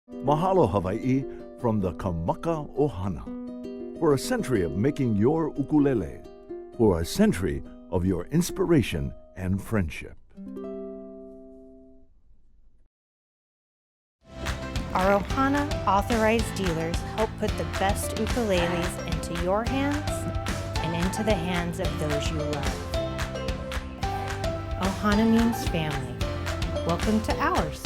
Mahalo Hawaii from the Kamaka Ohana. For a century of making your ukulele. For a century of your inspiration and friendship. Our Ohana authorized dealers help put the best ukuleles into your hands and into the hands of those you love. Ohana means family. Welcome to ours.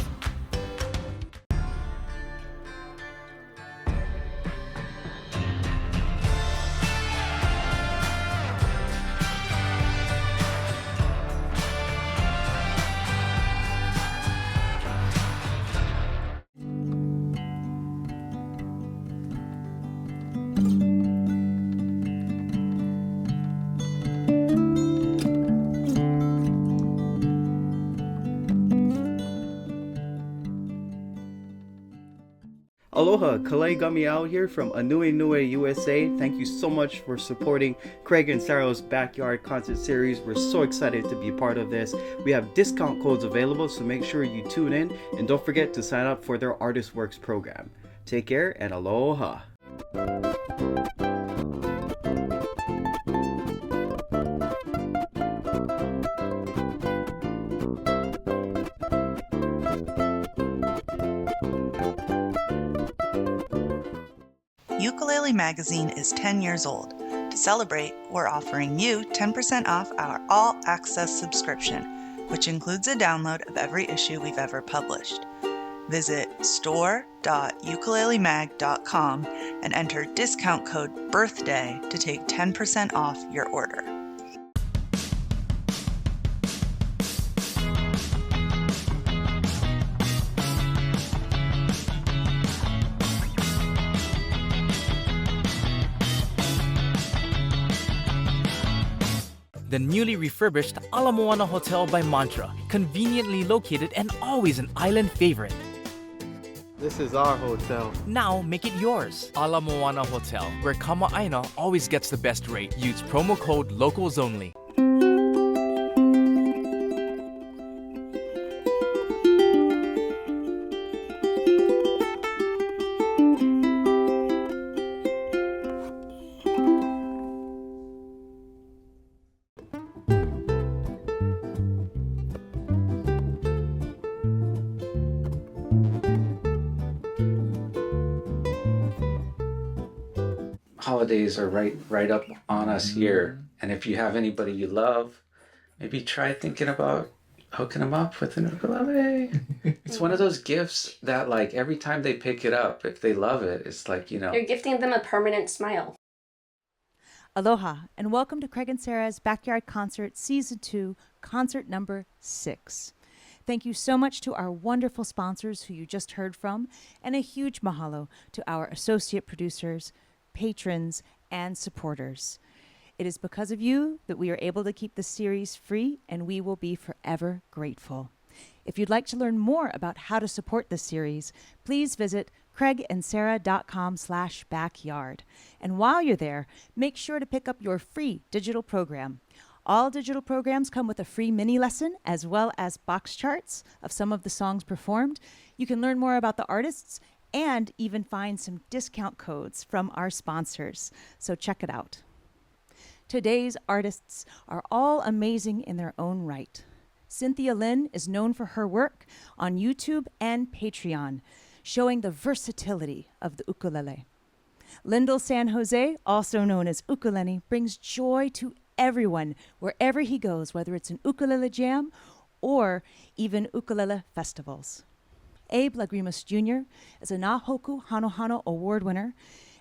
Aloha, Kalei Gamiao here from Anui Nui, USA. Thank you so much for supporting Craig and Sarah's Backyard Concert Series. We're so excited to be a part of this. We have discount codes available, so make sure you tune in and don't forget to sign up for their Artist Works program. Take care and aloha. Ukulele Magazine is 10 years old. To celebrate, we're offering you 10% off our all-access subscription, which includes a download of every issue we've ever published. Visit store.ukelelemag.com and enter discount code BIRTHDAY to take 10% off your order. The newly refurbished Ala Moana Hotel by Mantra, conveniently located and always an island favorite. This is our hotel. Now make it yours. Ala Moana Hotel, where Kama'aina always gets the best rate. Use promo code LOCALSONLY. Holidays are right up on us here, and if you have anybody you love, maybe try thinking about hooking them up with an ukulele. It's one of those gifts that, like, every time they pick it up, if they love it, it's like, You're gifting them a permanent smile. Aloha, and welcome to Craig and Sarah's Backyard Concert Season 2, concert number 6. Thank you so much to our wonderful sponsors who you just heard from, and a huge mahalo to our associate producers, patrons, and supporters. It is because of you that we are able to keep the series free, and we will be forever grateful. If you'd like to learn more about how to support this series, please visit craigandsarah.com/backyard. And while you're there, make sure to pick up your free digital program. All digital programs come with a free mini lesson as well as box charts of some of the songs performed. You can learn more about the artists and even find some discount codes from our sponsors. So check it out. Today's artists are all amazing in their own right. Cynthia Lin is known for her work on YouTube and Patreon, showing the versatility of the ukulele. Lyndall San Jose, also known as Ukulenny, brings joy to everyone wherever he goes, whether it's an ukulele jam or even ukulele festivals. Abe Lagrimas Jr. is a Nahoku Hanohano Award winner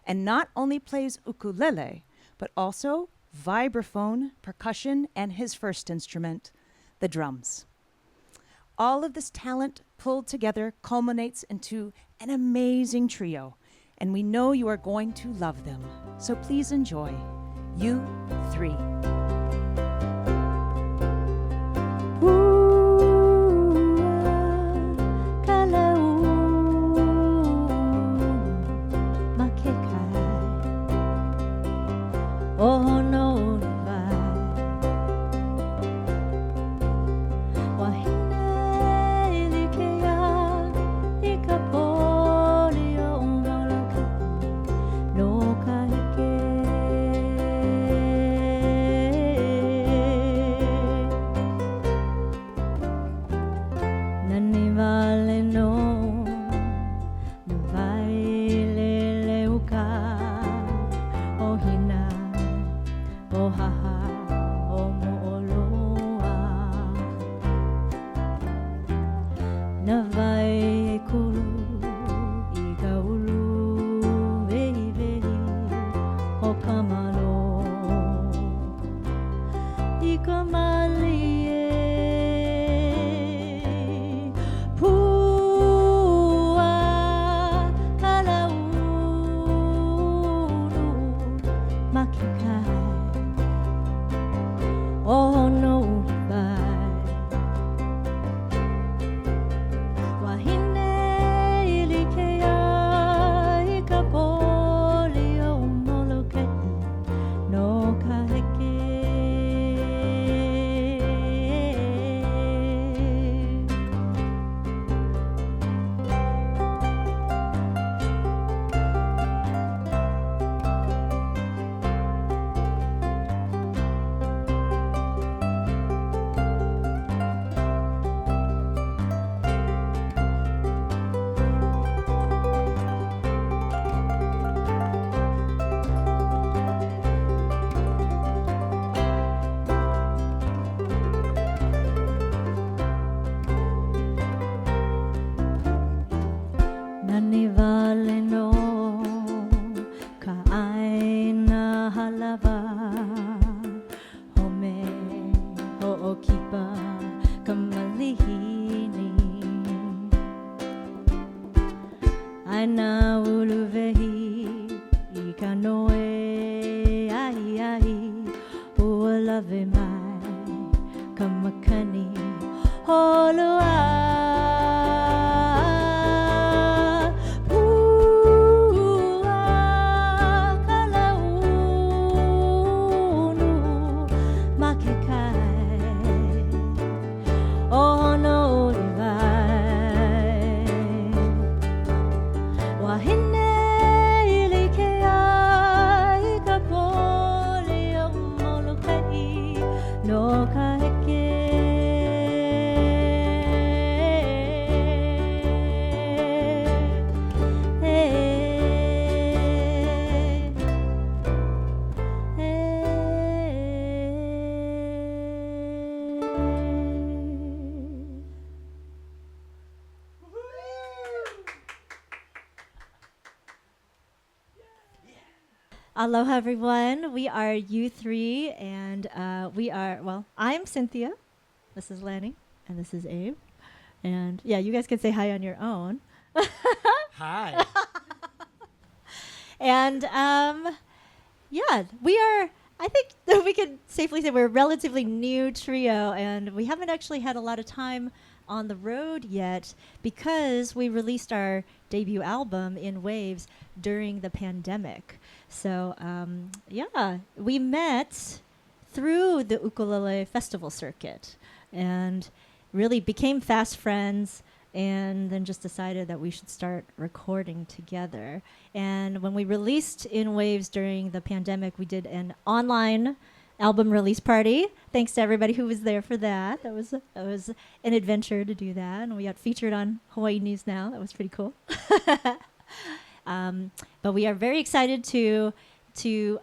and not only plays ukulele, but also vibraphone, percussion, and his first instrument, the drums. All of this talent pulled together culminates into an amazing trio, and we know you are going to love them. So please enjoy You Three. Oh no, wahine likeya ikapo makikai oh no vai wahine ilikea ikapoli o moloke no kaheke Nani vale no ka aina halava home ho'okipa kamalihini aina uluvehi I ka noe ahi ahi ua lave mai kamakani holua Aloha, everyone. We are U3, and I'm Cynthia. This is Lanny, and this is Abe. And yeah, you guys can say hi on your own. Hi. And yeah, we are, I think that we can safely say we're a relatively new trio, and we haven't actually had a lot of time on the road yet because we released our debut album in Waves during the pandemic. So yeah, we met through the ukulele festival circuit and really became fast friends, and then just decided that we should start recording together. And when we released In Waves during the pandemic, we did an online album release party. Thanks to everybody who was there for that. That was an adventure to do that, and we got featured on Hawaii News Now. That was pretty cool. But we are very excited to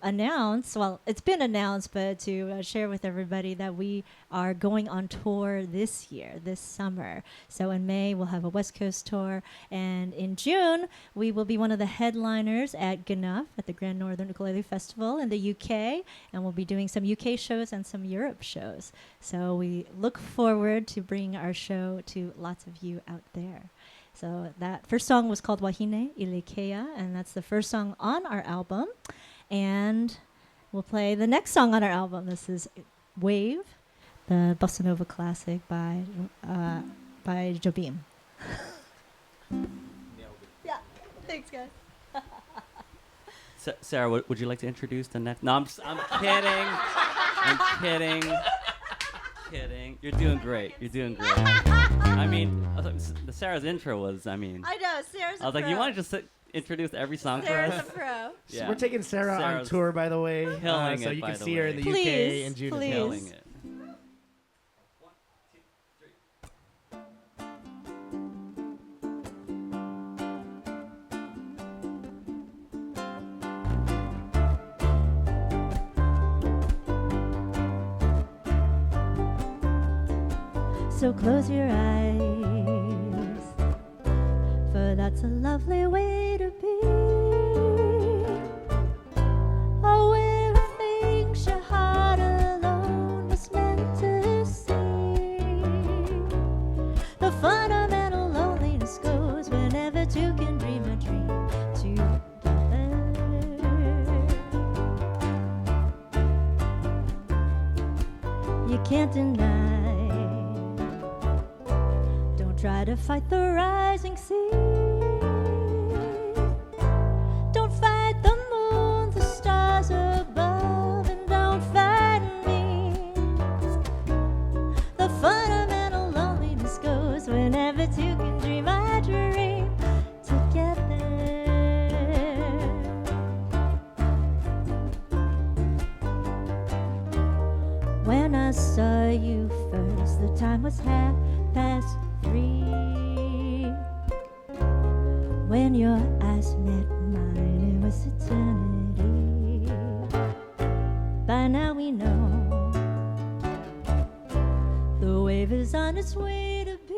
announce, well, it's been announced, but to share with everybody that we are going on tour this year, this summer. So in May, we'll have a West Coast tour, and in June, we will be one of the headliners at GNUF at the Grand Northern Ukulele Festival in the UK, and we'll be doing some UK shows and some Europe shows. So we look forward to bringing our show to lots of you out there. So that first song was called Wahine Ilekea, and that's the first song on our album. And we'll play the next song on our album. This is Wave, the bossa nova classic by Jobim. Yeah, thanks, guys. Sarah, would you like to introduce the next? No, I'm kidding. I'm kidding. You're doing great. I mean, the Sarah's intro was, I know, Sarah's I was like, you want to just introduce every song Sarah's for us? a pro. So we're taking Sarah on tour, by the way. Killing so it, you by can the see her way. in the Please, UK in June. please. Killing it. So close your eyes, for that's a lovely way to be. Aware of things your heart alone was meant to see. The fundamental loneliness goes whenever two can dream a dream together. can't deny. Don't try to fight the rising sea. Don't fight the moon, the stars above, and don't fight me. The fundamental loneliness goes whenever two can dream a dream together. When I saw you first, the time was 3:30. When your eyes met mine, it was eternity. By now we know the wave is on its way to be.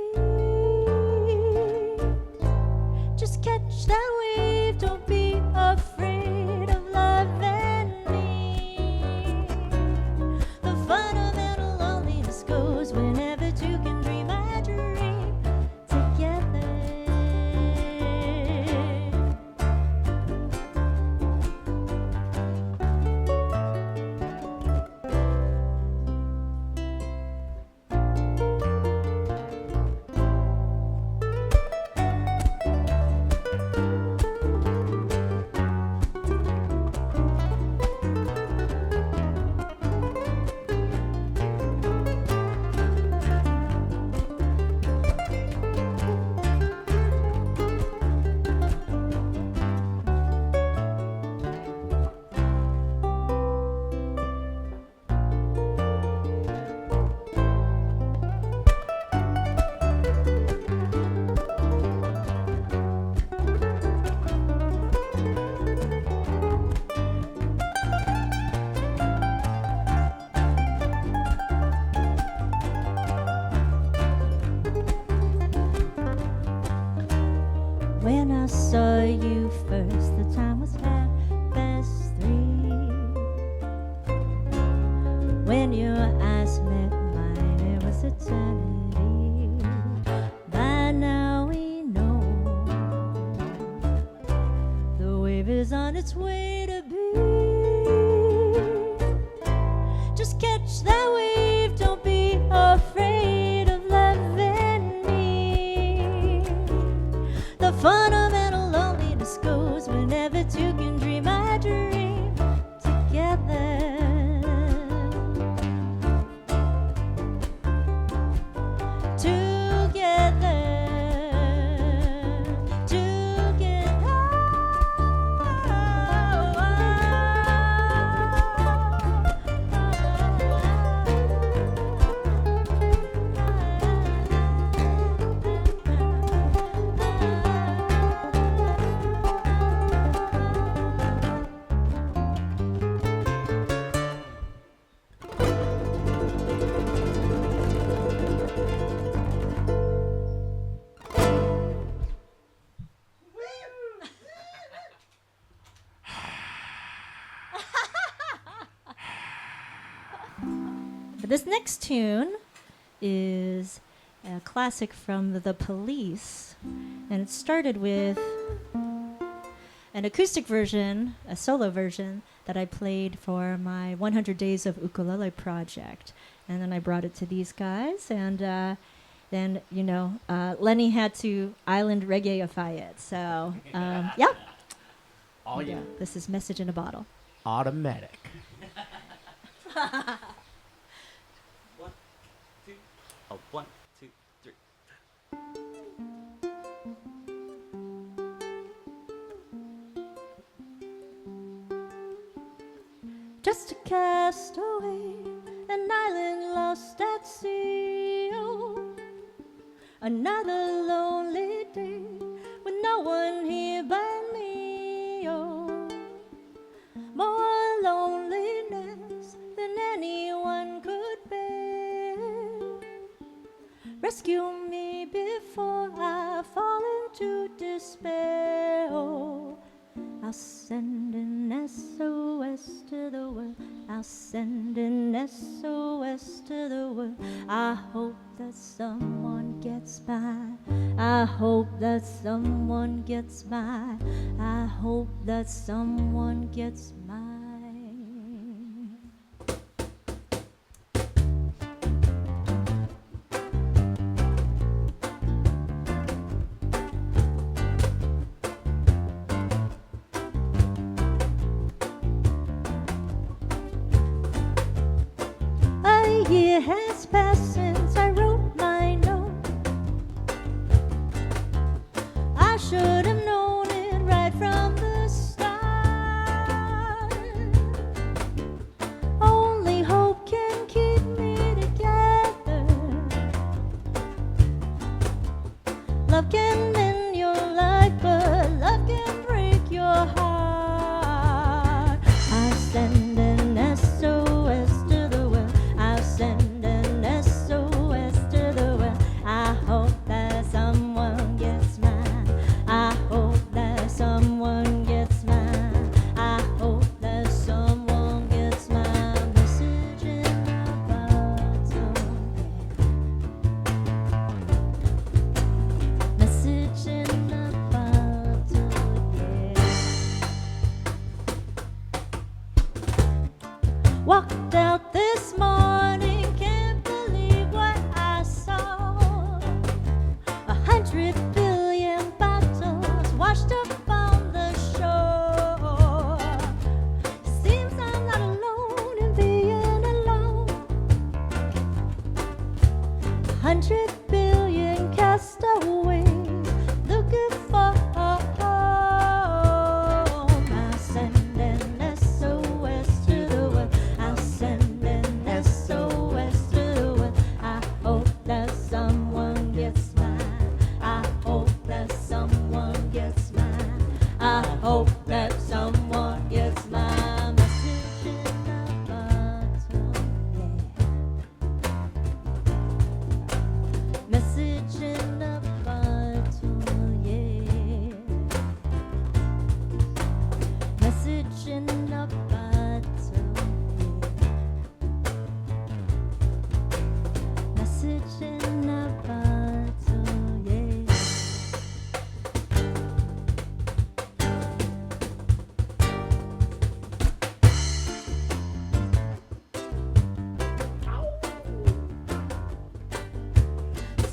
Just catch that wave, don't be afraid of love and me. The fundamental loneliness goes whenever two can dream a dream together. When I saw you first, the time was 3:30. When your eyes met mine, it was eternity. By now we know the wave is on its way to be. Just catch that wave, don't be afraid of love and me. The fundamental loneliness goes whenever two can dream a dream together. Together, together. This next tune is a classic from the Police, and it started with an acoustic version, a solo version that I played for my 100 Days of Ukulele project, and then I brought it to these guys, and then Lenny had to island reggaeify it. So yeah. Oh yeah. This is Message in a Bottle. Automatic. Oh, 1, 2, 3. Just a castaway, an island lost at sea. Oh, another lonely day with no one here but me. Oh, more loneliness than anyone could bear. Rescue me before I fall into despair. Oh, I'll send an SOS to the world. I'll send an SOS to the world. I hope that someone gets by. I hope that someone gets by. I hope that someone gets mine. Walked out this morning, can't believe what I saw. 100 billion bottles washed up on the shore. Seems I'm not alone in being alone. 100 billion castaways looking for home. I send an SOS to the world. I send an SOS to the world. I hope that someone gets mine. I hope that someone gets mine. I hope that someone gets my message in a bottle. Yeah. Message in a bottle, yeah. Message in a bottle, yeah. Message in a bottle, yeah.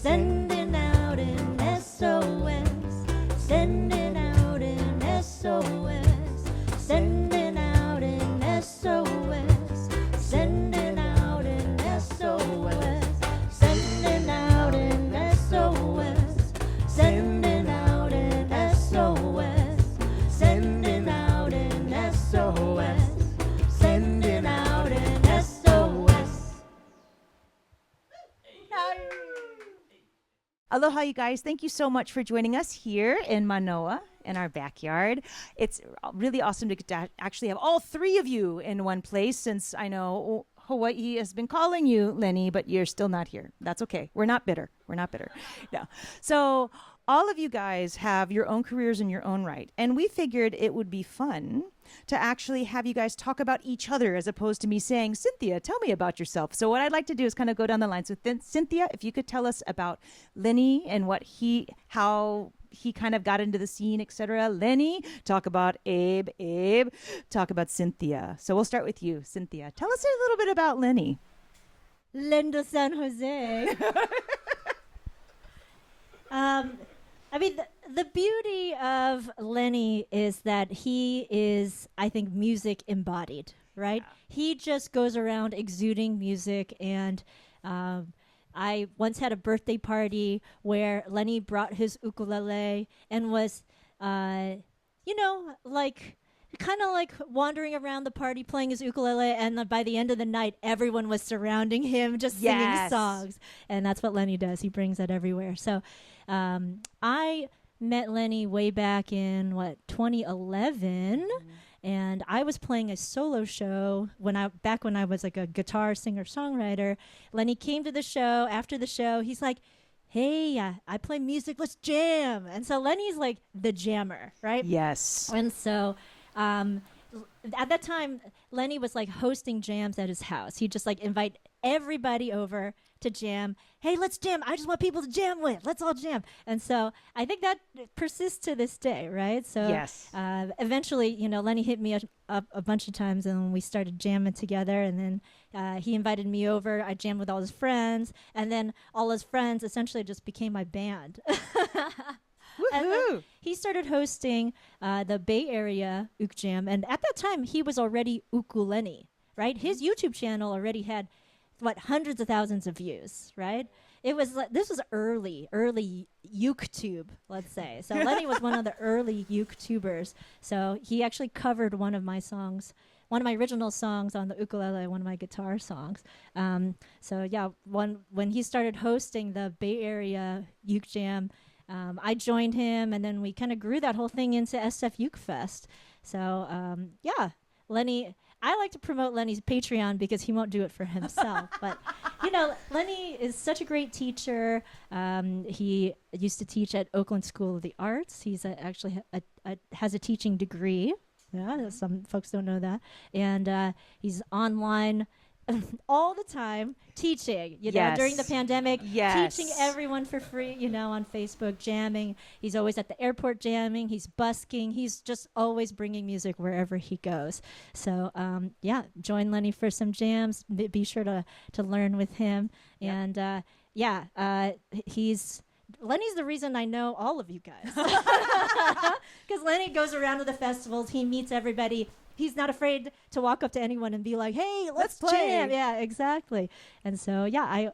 Sending out an SOS. Sending out an SOS. Sending out an SOS. Sending out an SOS. Sending out an SOS. Sending out an SOS. Sending out an SOS. Sending out an SOS. Aloha, you guys. Thank you so much for joining us here in Manoa in our backyard. It's really awesome to get to actually have all three of you in one place, since I know Hawaii has been calling you, Lenny, but you're still not here. That's okay. We're not bitter. We're not bitter. No. So all of you guys have your own careers in your own right. And we figured it would be fun to actually have you guys talk about each other, as opposed to me saying, Cynthia, tell me about yourself. So what I'd like to do is kind of go down the line. So Cynthia, if you could tell us about Lenny and how he kind of got into the scene, etc. Lenny, talk about Abe. Abe, talk about Cynthia. So we'll start with you, Cynthia. Tell us a little bit about Lenny. Lindo San Jose. I mean, the beauty of Lenny is that he is, I think, music embodied, right? Yeah. He just goes around exuding music. And I once had a birthday party where Lenny brought his ukulele and was, like kind of like wandering around the party playing his ukulele, and by the end of the night everyone was surrounding him just singing songs. And that's what Lenny does. He brings that everywhere. So I met Lenny way back in 2011, and I was playing a solo show when I was like a guitar singer songwriter. Lenny came to the show. After the show, he's like, hey, I play music, let's jam. And so Lenny's like the jammer, right? Yes. And so at that time, Lenny was like hosting jams at his house. He'd just like invite everybody over to jam. Hey, let's jam. I just want people to jam with. Let's all jam. And so I think that persists to this day, right? So yes. Eventually, Lenny hit me up a bunch of times, and we started jamming together. And then he invited me over. I jammed with all his friends, and then all his friends essentially just became my band. And then he started hosting the Bay Area Uk Jam, and at that time he was already Ukulenny, right? His YouTube channel already had hundreds of thousands of views, right? It was this was early YouTube, let's say. So Lenny was one of the early YouTubers. So he actually covered one of my songs, one of my original songs on the ukulele, one of my guitar songs. So yeah, when he started hosting the Bay Area Uk Jam, I joined him, and then we kind of grew that whole thing into SF Uke Fest. So yeah, Lenny. I like to promote Lenny's Patreon because he won't do it for himself. But, Lenny is such a great teacher. He used to teach at Oakland School of the Arts. He's actually has a teaching degree. Yeah, some folks don't know that. And he's online all the time teaching, during the pandemic, teaching everyone for free, on Facebook, jamming. He's always at the airport jamming. He's busking. He's just always bringing music wherever he goes. So, join Lenny for some jams. Be sure to learn with him. Yep. And, Lenny's the reason I know all of you guys. Because Lenny goes around to the festivals. He meets everybody. He's not afraid to walk up to anyone and be like, "Hey, let's play." Jam. Yeah, exactly. And so, I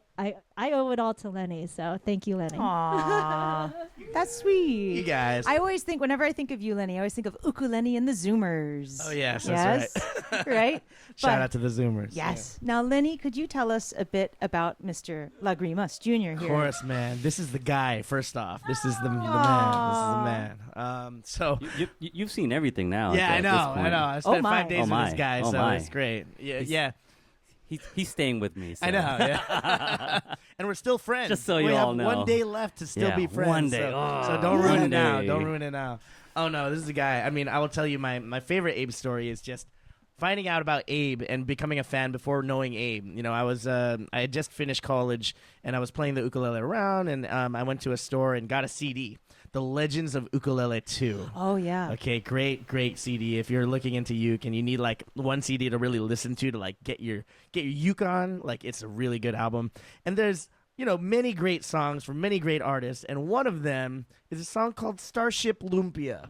owe it all to Lenny. So thank you, Lenny. Aww, that's sweet. You guys. I always think, whenever I think of you, Lenny, I always think of Ukulenny and the Zoomers. Oh, yes, that's right. Right? Shout out to the Zoomers. Yes. Yeah. Now, Lenny, could you tell us a bit about Mr. Lagrimas Jr. here? Of course, man. This is the guy, first off. This is the man. This is the man. So you've seen everything now. Yeah, I know. I spent 5 days with this guy, so it's great. Yeah. He's staying with me. So. I know, yeah. And we're still friends. Just so you we all have know. 1 day left to still be friends. One day. So don't ruin it now. Don't ruin it now. Oh, no, this is the guy. I mean, I will tell you my favorite Abe story is just finding out about Abe and becoming a fan before knowing Abe. I had just finished college, and I was playing the ukulele around, and I went to a store and got a CD. The Legends of Ukulele 2. Oh, yeah. Okay, great CD. If you're looking into uke and you need like one CD to really listen to like get your uke on, like it's a really good album. And there's, many great songs from many great artists, and one of them is a song called Starship Lumpia.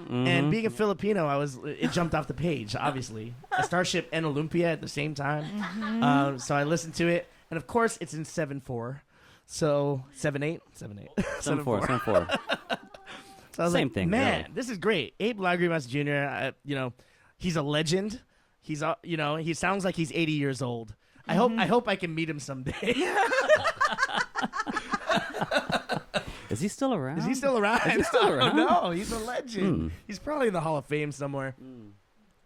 Mm-hmm. And being a Filipino, it jumped off the page, obviously. A starship and a lumpia at the same time. Mm-hmm. So I listened to it, and of course it's in 7/4. So 7/8. 7/4. So I was Same like, thing. Man, really. This is great. Abe Lagrimas Jr. He's a legend. He's he sounds like he's 80 years old. I hope I can meet him someday. Is he still around? Is he still around? No, he's a legend. He's probably in the Hall of Fame somewhere.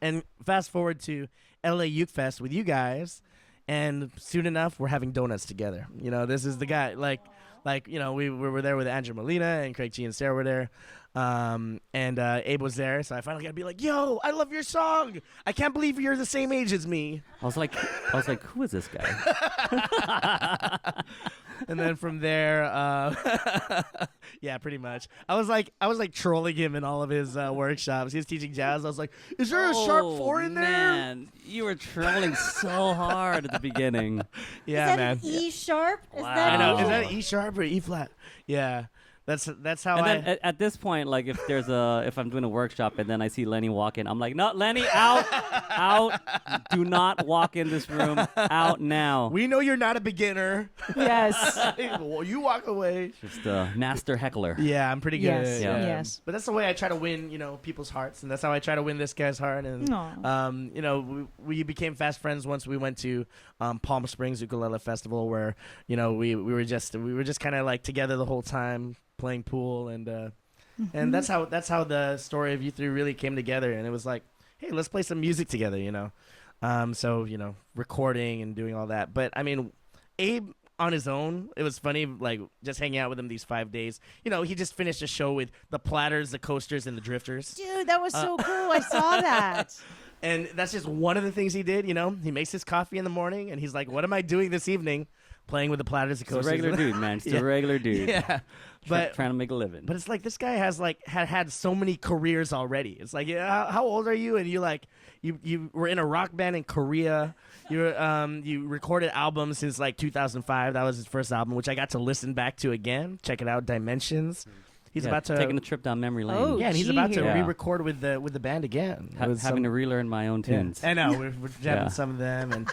And fast forward to LA Uke Fest with you guys, and soon enough we're having donuts together. This is the guy. We were there with Andrew Molina and Craig G and Sarah were there. And Abe was there, so I finally got to be like, "Yo, I love your song. I can't believe you're the same age as me." I was like, who is this guy? And then from there, yeah, pretty much. I was like trolling him in all of his workshops. He was teaching jazz. I was like, "Is there a sharp 4 in there?" Man, you were trolling so hard at the beginning. Yeah, is that man. an E sharp? Wow. I know. Is that an E sharp or E flat? Yeah. That's how and then at this point, like if I'm doing a workshop and then I see Lenny walk in, I'm like, "No, Lenny, out, do not walk in this room, out now." We know you're not a beginner. Yes. Well, you walk away. Just a master heckler. Yeah, I'm pretty good. Yes. Yeah. Yes. But that's the way I try to win, people's hearts, and that's how I try to win this guy's heart. And we became fast friends once we went to Palm Springs Ukulele Festival, where we were just kind of like together the whole time, playing pool, and that's how the story of you three really came together. And it was like, hey, let's play some music together, so recording and doing all that. But I mean, Abe on his own, it was funny, like just hanging out with him these 5 days. He just finished a show with the Platters, the Coasters, and the Drifters. Dude, that was so cool. I saw that. And that's just one of the things he did. He makes his coffee in the morning, and he's like, "What am I doing this evening?" Playing with the Platters, the Coasters. He's a regular dude, man. Just a regular dude. Yeah. But trying to make a living. But it's like this guy has had so many careers already. It's like, how old are you? And you were in a rock band in Korea. You recorded albums since 2005. That was his first album, which I got to listen back to again. Check it out, Dimensions. He's about to taking a trip down memory lane. Oh, yeah, and he's about to re-record with the band again. Having to relearn my own tunes. Yeah. I know we're jamming some of them, and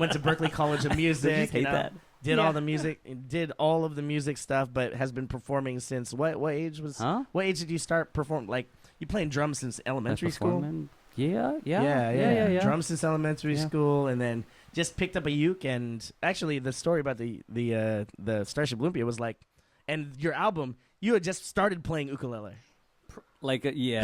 went to Berklee College of Music. Hate that. Did all the music, did all of the music stuff, but has been performing since what age was? Huh? What age did you start performing? Like you playing drums since elementary school? Yeah. Drums since elementary school, and then just picked up a uke. And actually, the story about the Starship Lumpia was like, and your album, you had just started playing ukulele. Maybe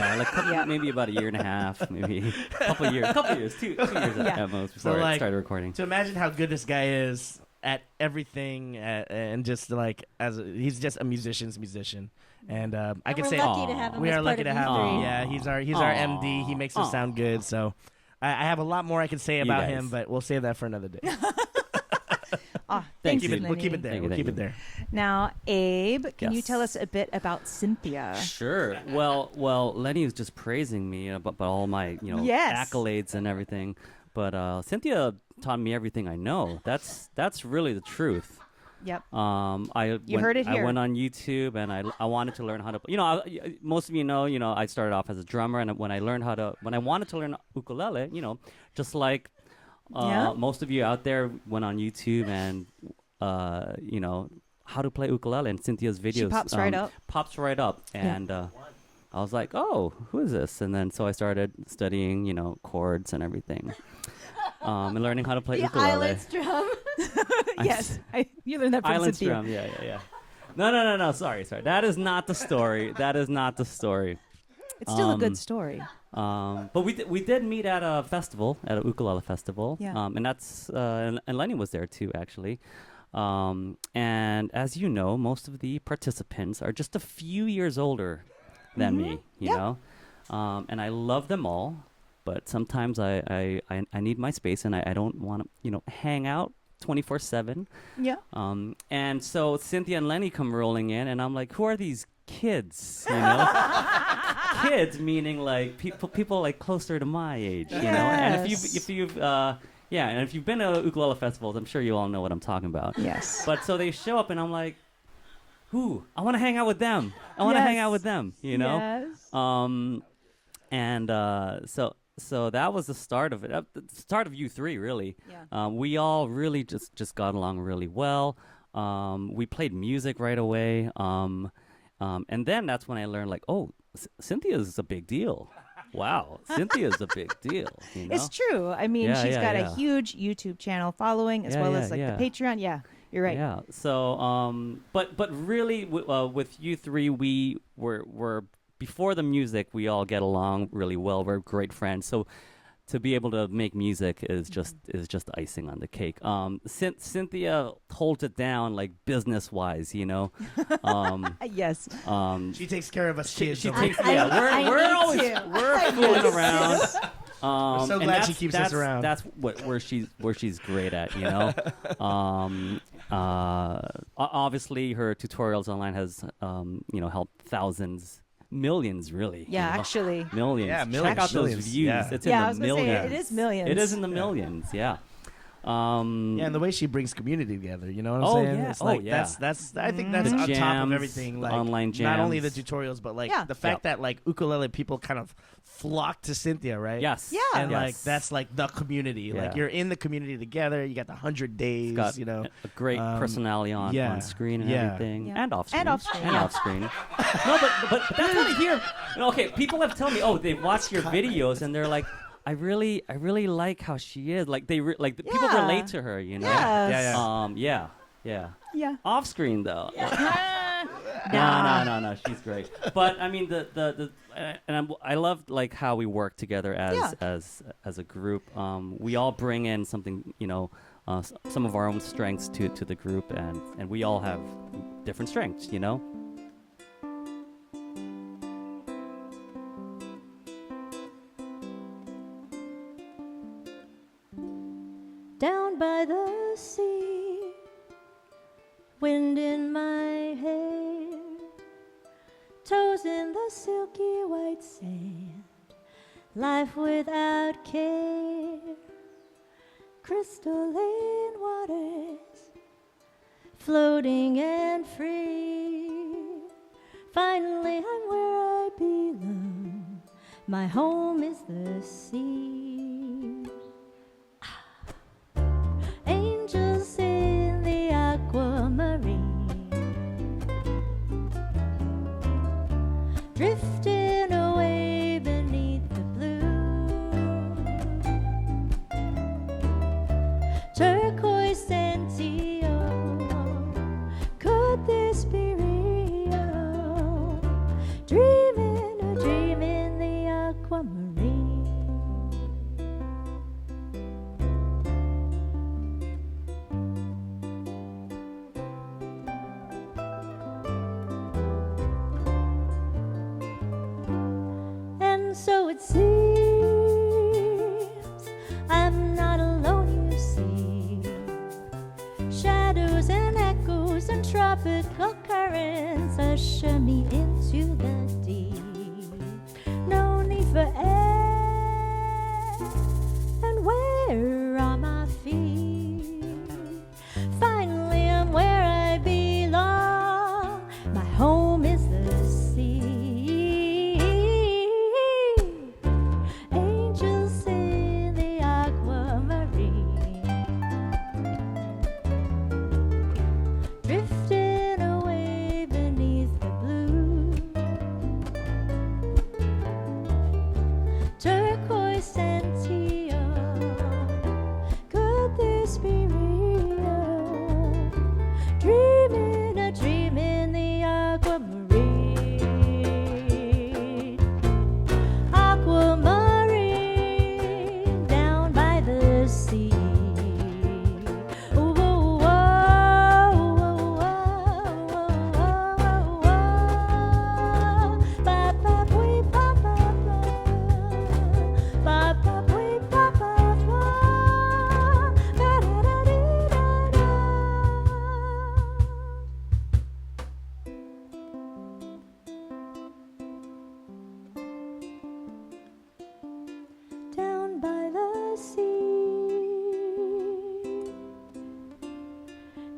about a year and a half, maybe a couple years, 2 years at most before I started recording. To imagine how good this guy is at everything, and just he's just a musician's musician, and I could say lucky to have him we as are part lucky of to have U3. him. Yeah, he's our MD. He makes us sound good, so I have a lot more I can say about him, guys. but we'll save that for another day. Thank you, We'll keep it there. We'll keep it there. Now, Abe, can you Yes. tell us a bit about Cynthia? Sure. Well, Lenny was just praising me about all my, Yes. accolades and everything. But Cynthia taught me everything I know. That's really the truth. Yep. You heard it I here. went on YouTube and I wanted to learn how to. Most of you know. I started off as a drummer, and when I wanted to learn ukulele, just like most of you out there went on YouTube and how to play ukulele, and Cynthia's videos. She pops right up. Pops right up, and I was like, oh, who is this? And then so I started studying, chords and everything. And learning how to play The ukulele. island strum. Yes, you learned that from Island Cynthia. strum, yeah. No. Sorry. That is not the story. It's still a good story. But we did meet at a festival, at a ukulele festival. Yeah. And that's and Lenny was there too, actually. And as you know, most of the participants are just a few years older than me. You know, and I love them all. But sometimes I need my space, and I don't want to hang out 24/7. Yeah. And so Cynthia and Lenny come rolling in, and I'm like, who are these kids? Kids meaning like people like closer to my age. And if you've been to ukulele festivals, I'm sure you all know what I'm talking about. Yes. But so they show up, and I'm like, who? I want to hang out with them. Yes. So that was the start of it. The start of U3, really. Yeah. We all really just got along really well. We played music right away. And then that's when I learned, like, oh, Cynthia's a big deal. Wow, Cynthia's a big deal. It's true. I mean, she's got a huge YouTube channel following, as well as the Patreon. Yeah, you're right. Yeah. So, but really, with U3, we were before the music, we all get along really well. We're great friends. So to be able to make music is just icing on the cake. Cynthia holds it down like business wise, Yes. She takes care of us kids. She takes. We're fooling around. We're so glad she keeps us around. That's where she's great at, Obviously, her tutorials online has helped thousands. Millions, really. Yeah, actually. Millions. Yeah, millions. Check out those views. Yeah. It's I in was the gonna say, millions. it is millions. It is in the millions, yeah. And the way she brings community together, you know what I'm saying? Yeah. It's like, yeah. that's I think that's The on top of jams, everything. Like online not only the jams. tutorials, but like Yeah. the fact that like ukulele people kind of flock to Cynthia, right? Yes. Yeah. And like Yes. that's like the community. Like Yeah. you're in the community together. You got the 100 days. Got You know, a great personality on screen and everything, Yeah. and off screen, And off screen, and yeah. off screen. No, but that's what I hear. Okay, people have told me, oh, they've watched your videos and they're like, I really like how she is. Like people Yeah. relate to her, Yes. Yeah. Yeah. Off screen though. Nah. No. She's great. But I mean, I love like how we work together as a group. We all bring in something, some of our own strengths to the group, and we all have different strengths, Down by the sea, wind in my hair, toes in the silky white sand, life without care, crystalline waters, floating and free. Finally, I'm where I belong. My home is the sea. Angels in the aquamarine, drifting away beneath the blue. Turquoise and teal, could this be real? Dreaming a dream in the aquamarine. And so it seems usher me into the deep. No need for air, and where are my feet? Finally, I'm where I belong. My home is the sea. Angels in the aquamarine, drifting away beneath the blue. Turquoise and teal, could this be real? Dreaming a dream in the aquamarine. Aquamarine, down by the sea. Ooh, whoa, whoa, whoa, whoa, whoa, whoa. Ba, ba, wee, ba, ba, ba. Ba, ba, wee, ba, ba, ba. Da, da, da, dee, da, da. Down by the sea,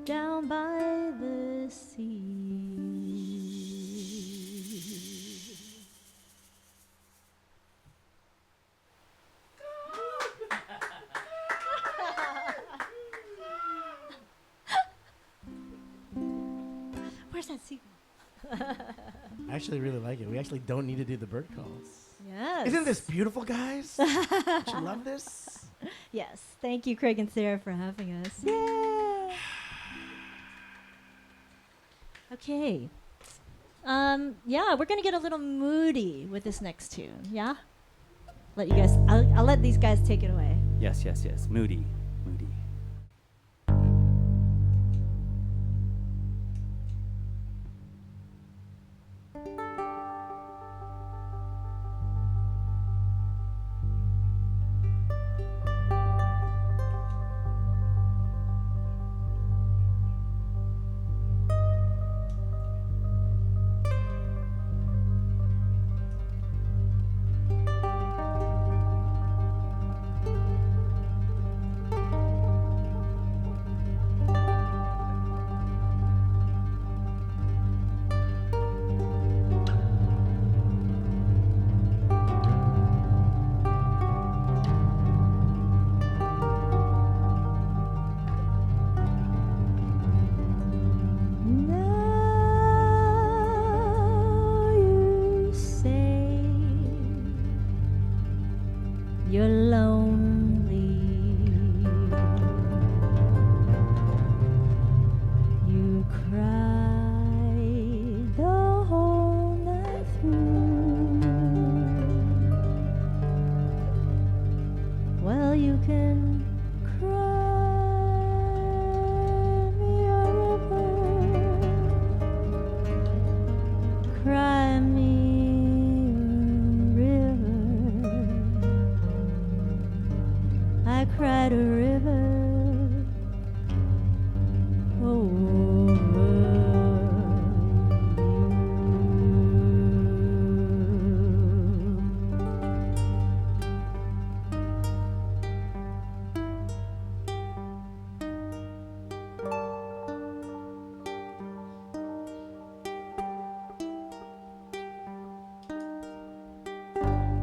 down by the sea. Where's that sequel? I actually really like it. We actually don't need to do the bird calls. Yes. Isn't this beautiful, guys? Don't you love this? Yes. Thank you, Craig and Sarah, for having us. Yay! Okay. Yeah, we're gonna get a little moody with this next tune. Yeah. Let you guys. I'll let these guys take it away. Yes, yes, yes. Moody. Moody. Now you say you're lonely. You cried the whole night through. Well, you can cry me a river, cry me a river. I cried a river over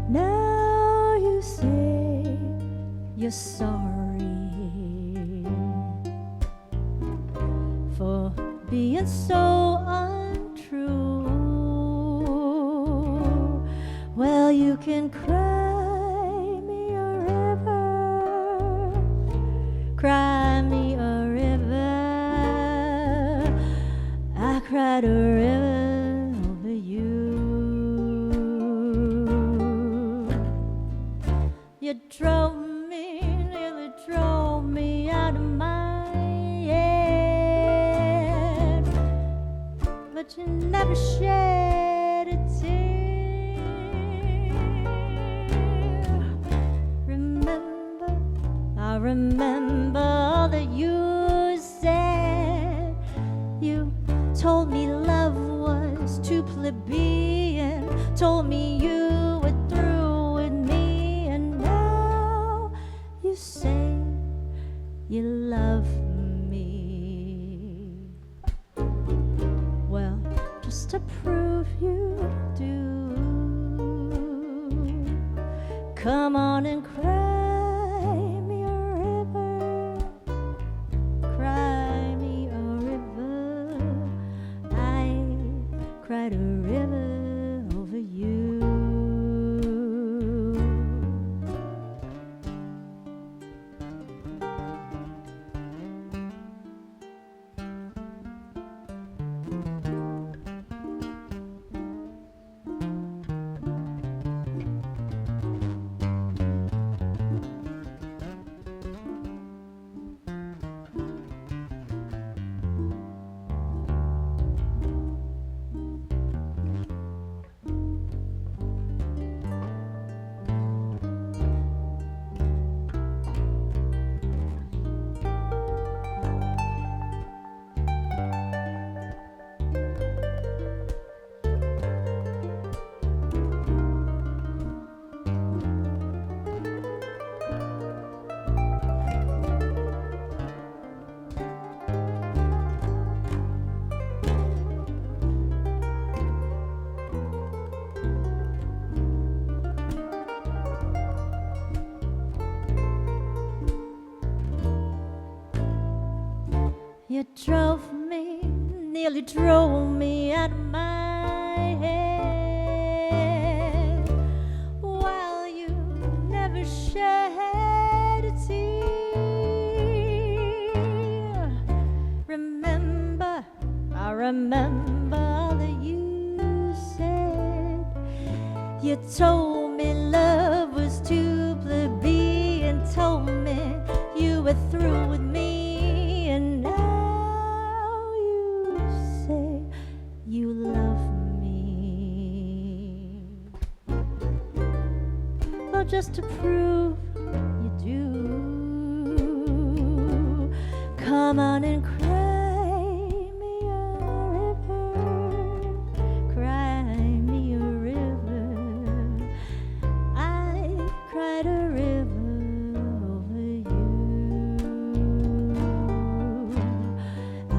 Now you say you're sorry for being so untrue. Well, you can cry me a river, cry me a river. I cried a river over you. You drove me, nearly drove me out of my head, but you never shed a tear. Remember, I remember all that you said. You told me love was plebeian, told me you were through with me, and now you say you love me. Well, just to prove you do, come on and cry me a river, cry me a river. I cried a river over you. You drove me, nearly drove me out of my head, while you never shed a tear. Remember, I remember all that you said. You told me love was too plebeian, told me you were through with me, and now you love me. Well, just to prove you do, come on and cry me a river, cry me a river. I cried a river over you. I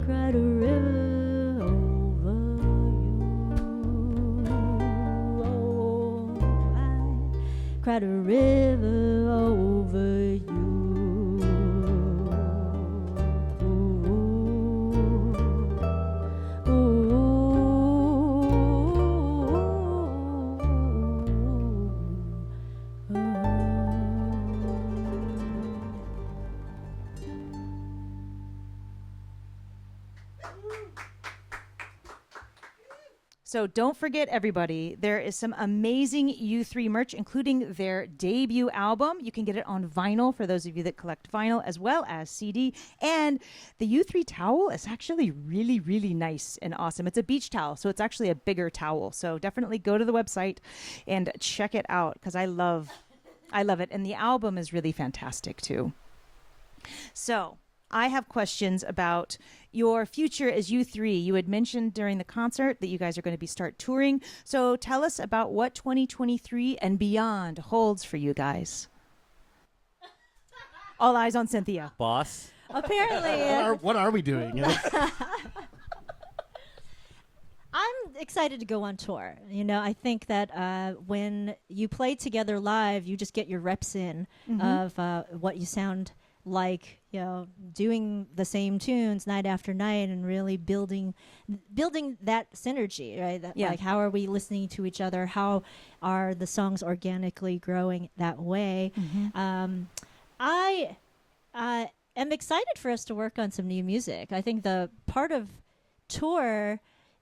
cried a river. Cried a river over you. Ooh, ooh, So don't forget, everybody, there is some amazing U3 merch, including their debut album. You can get it on vinyl for those of you that collect vinyl, as well as CD. And the U3 towel is actually really, really nice and awesome. It's a beach towel, so it's actually a bigger towel. So definitely go to the website and check it out, because I love it. And the album is really fantastic, too. So I have questions about your future as U3. You had mentioned during the concert that you guys are going to start touring. So tell us about what 2023 and beyond holds for you guys. All eyes on Cynthia. Boss. Apparently. What are we doing? I'm excited to go on tour. You know, I think that when you play together live, you just get your reps in of what you sound like, you know, doing the same tunes night after night and really building that synergy, right? Like, how are we listening to each other? How are the songs organically growing that way? I am excited for us to work on some new music. I think the part of tour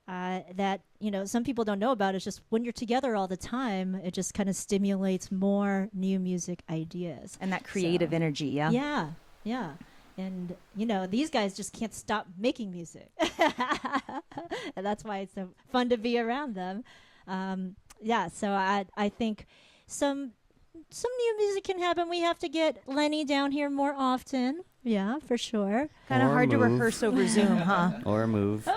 that, you know, some people don't know about is just when you're together all the time, it just kind of stimulates more new music ideas. And that creative energy, Yeah. And, you know, these guys just can't stop making music. And that's why it's so fun to be around them. So I think some some new music can happen. We have to get Lenny down here more often. Yeah, for sure. Kind of Or hard to move. rehearse over Zoom, huh? Or move.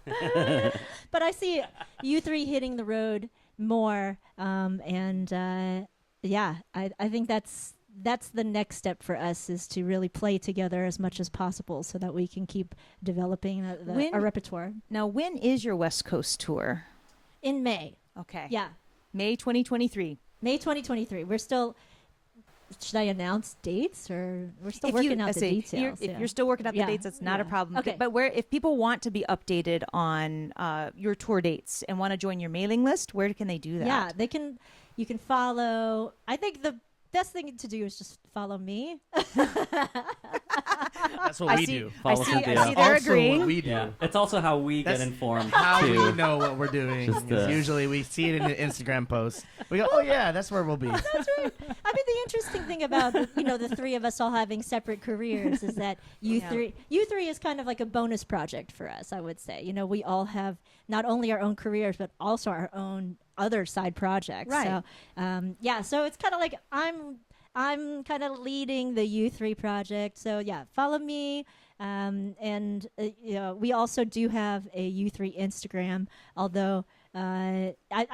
But I see you three hitting the road more, yeah, I think that's the next step for us, is to really play together as much as possible so that we can keep developing our repertoire. Now, when is your West Coast tour? In May. Okay. Yeah. May 2023. May 2023. We're still. Should I announce dates, or we're still working out the details? If you're still working out the dates, that's not a problem. Okay. But if people want to be updated on your tour dates and want to join your mailing list, where can they do that? Yeah, they can. You can follow. I think the best thing to do is just follow me. That's what we do. Follow I see Cynthia. they're Also agreeing. what we do. Yeah. It's also how we That's get informed. How too. we know what we're doing. Just, is usually we see it in the Instagram post. We go, oh yeah, that's where we'll be. That's right. I mean, the interesting thing about the three of us all having separate careers is that you three is kind of like a bonus project for us. I would say. We all have not only our own careers but also our own other side projects. Right. So so it's kind of like I'm kind of leading the U3 project. So yeah, follow me. We also do have a U3 Instagram, although I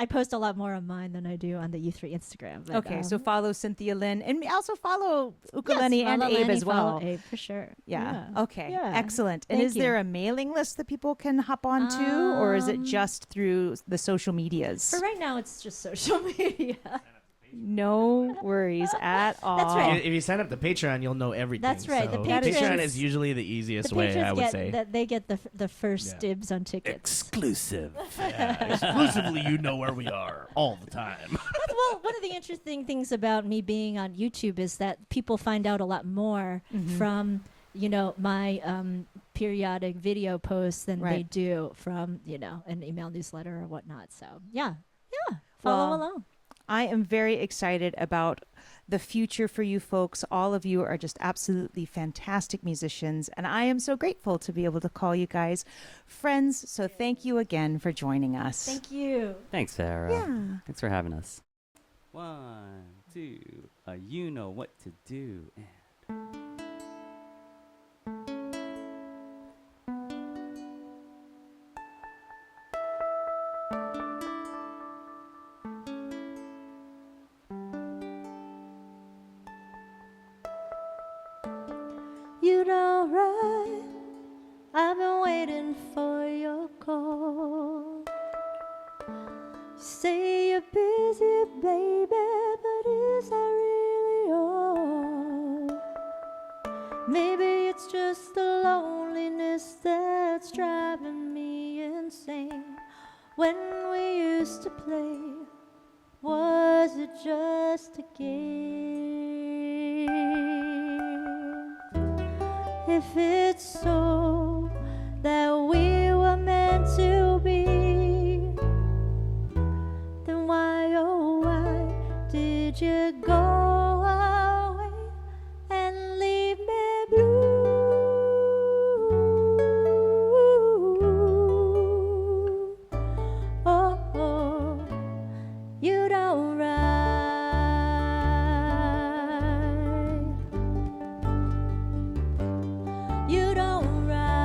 post a lot more on mine than I do on the U3 Instagram. But, Okay, so follow Cynthia Lin, and also follow Ukulenny and follow Abe Lenny, as well. Follow Abe for sure. Yeah. Okay. Yeah. Excellent. And Thank is there you. a mailing list that people can hop on to, or is it just through the social medias? For right now, it's just social media. No worries at all. That's right. If you sign up to Patreon, you'll know everything. That's right. So The patrons- Patreon is usually the easiest The way, patrons I would get say. that they get the first dibs on tickets. Exclusive. Exclusively, you know where we are all the time. Well, one of the interesting things about me being on YouTube is that people find out a lot more from my periodic video posts than they do from an email newsletter or whatnot. So follow along. I am very excited about the future for you folks. All of you are just absolutely fantastic musicians, and I am so grateful to be able to call you guys friends. So thank you again for joining us. Thank you. Thanks, Sarah. Yeah. Thanks for having us. 1, 2, you know what to do. You know, right? I've been waiting for your call. You say you're busy, baby, but is that really all? Maybe it's just the loneliness that's driving me insane. When we used to play, was it just a game? If it's so that we were meant to be, then why, oh why did you go away and leave me blue? Oh, you don't right. You don't right.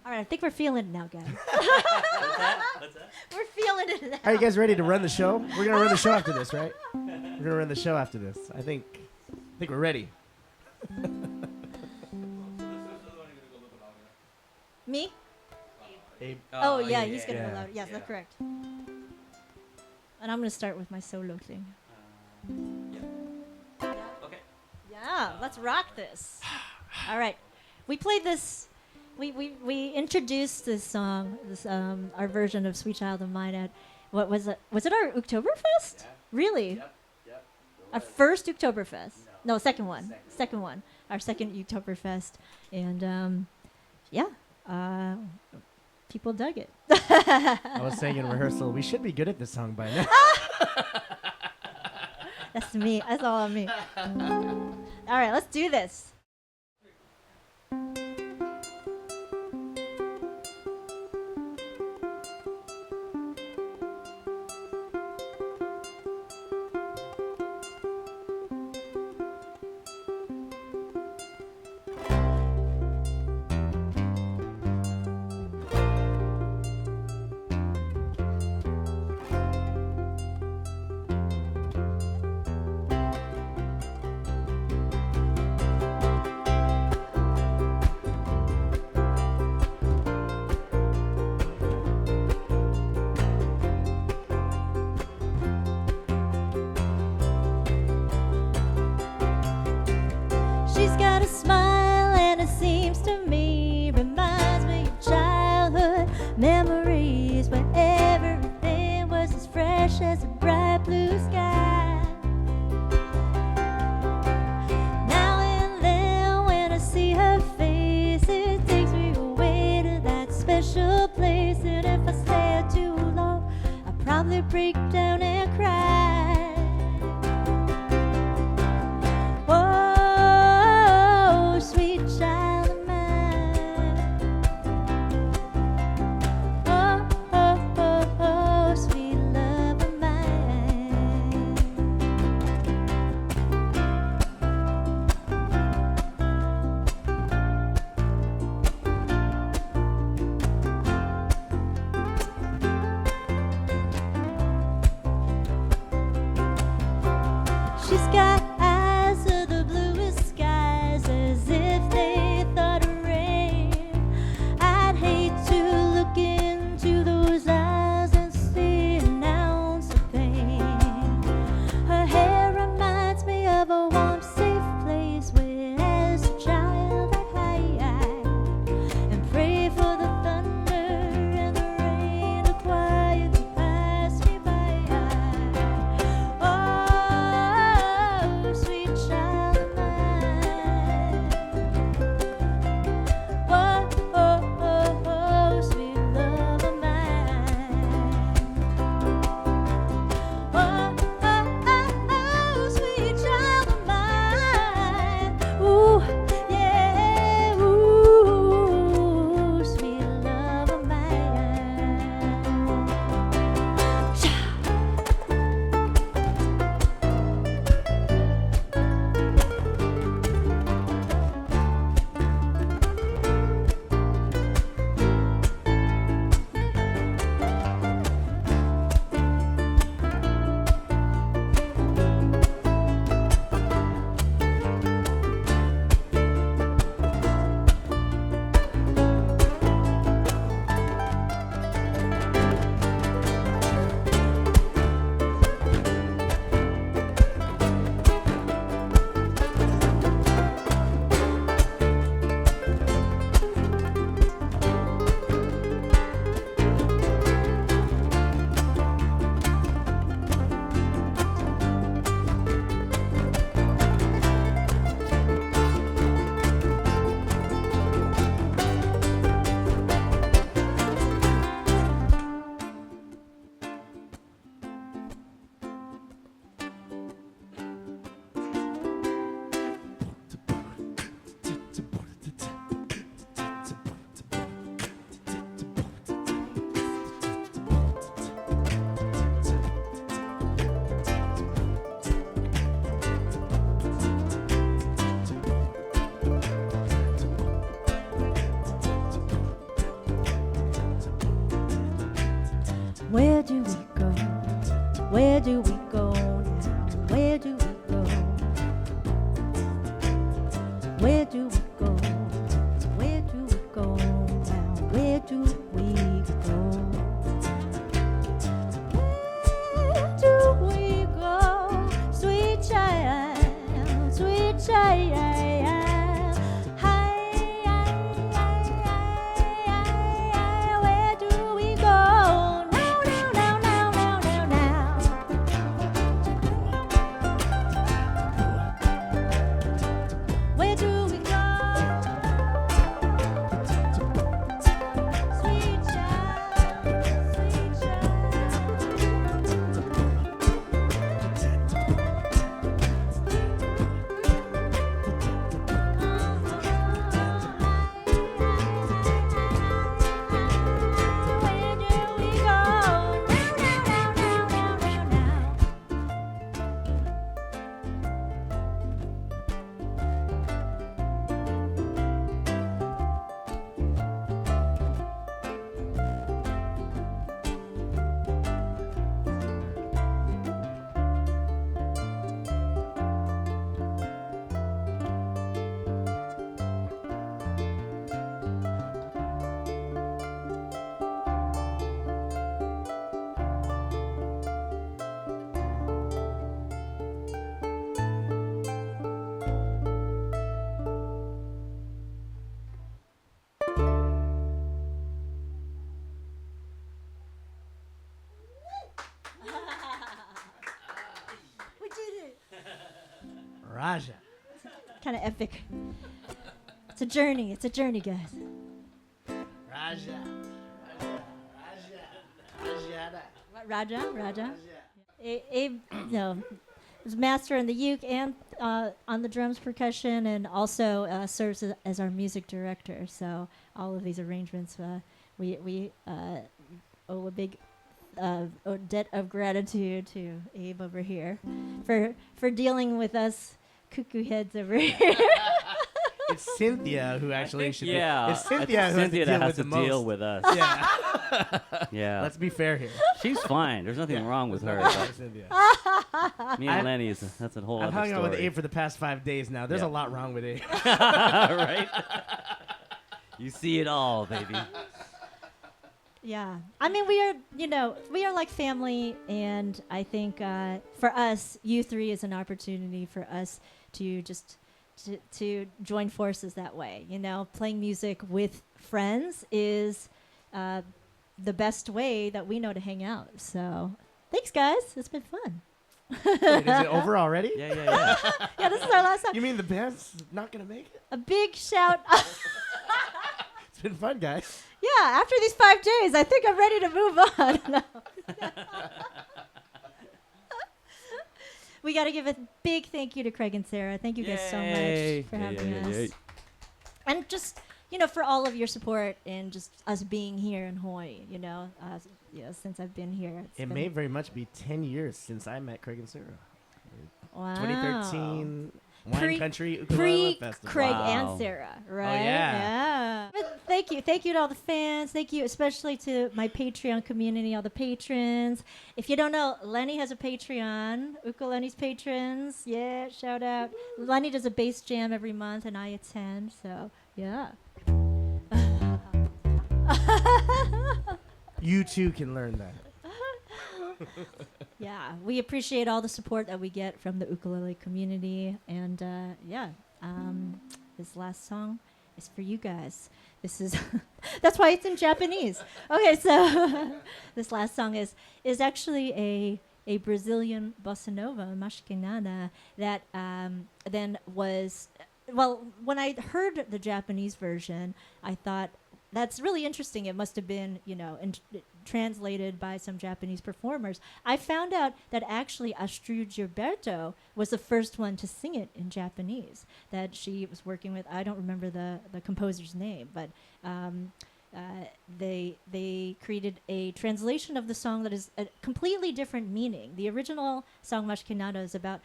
All right, I think we're feeling it now, guys. What's that? We're feeling it now. Are you guys ready to run the show? We're gonna run the show after this, right? We're gonna run the show after this. I think we're ready. Me? Abe. Oh, yeah, he's gonna yeah. go louder. Yes, that's correct. And I'm gonna start with my solo thing. Okay. Yeah, let's rock this. All right, we played this. We introduced this song, our version of "Sweet Child of Mine" at what was it? Was it our Oktoberfest? Yeah. Really? Yep. Our first Oktoberfest? No, second one. Second one. Our second Oktoberfest, and people dug it. I was saying in rehearsal, we should be good at this song by now. That's me. That's all on me. All right, let's do this. She's got a smile and it seems to me reminds me of childhood memories when everything was as fresh as a bright blue sky. Now and then when I see her face, it takes me away to that special place. And if I stay too long, I'll probably break down and cry. Sweet child of mine. Oh, sweet love of mine. She's got eyes of the bluest skies, as if they thought of rain. I'd hate to look into those eyes and see an ounce of pain. Her hair reminds me of a warm, safe place where, as a child, I'd hide and pray for the thunder and the rain to quietly pass me by. Oh, go now? Where do we go? Where do we go? Where do we go now? Where do we go? Where do we go? Sweet child, sweet child. Raja. Kind of epic. It's a journey. It's a journey, guys. Raja. What, Raja? Abe, is master on the uke and on the drums, percussion, and also serves as our music director. So all of these arrangements, we owe a big debt of gratitude to Abe over here for dealing with us cuckoo heads over here. It's Cynthia who actually should. Yeah, It's Cynthia who has to deal deal with with us. Yeah. Yeah. Let's be fair here. She's fine. There's nothing wrong with her. Cynthia. Me and Lenny, that's a whole I've other hung story. out with Abe for the past 5 days now. There's Yeah. a lot wrong with Abe. Right? You see it all, baby. Yeah, I mean we are like family, and I think for us, U3 is an opportunity for us to just to join forces that way. Playing music with friends is the best way that we know to hang out. So thanks, guys. It's been fun. Wait, is it over already? Yeah. Yeah, this is our last time. You mean the band's not gonna make it? A big shout. It's been fun, guys. Yeah, after these 5 days, I think I'm ready to move on. No. We got to give a big thank you to Craig and Sarah. Thank you guys so much for having us. And just, for all of your support and just us being here in Hawaii, since I've been here. It may very much be 10 years since I met Craig and Sarah. Wow. 2013 Wine Country Ukulele Festival. Craig and Sarah, right? Oh, yeah. But thank you to all the fans. Thank you especially to my Patreon community, all the patrons. If you don't know, Lenny has a Patreon. Ukulenny's patrons, yeah, shout out. Lenny does a bass jam every month, and I attend. So yeah. You too can learn that. Yeah, we appreciate all the support that we get from the ukulele community, and this last song is for you guys. This is that's why it's in Japanese. Okay, so this last song is actually a Brazilian bossa nova, Mashikinana, that then was, when I heard the Japanese version, I thought, that's really interesting. It must have been, translated by some Japanese performers. I found out that actually Astrud Gilberto was the first one to sing it in Japanese, that she was working with. I don't remember the composer's name, but they created a translation of the song that is a completely different meaning. The original song Mashkinada is about,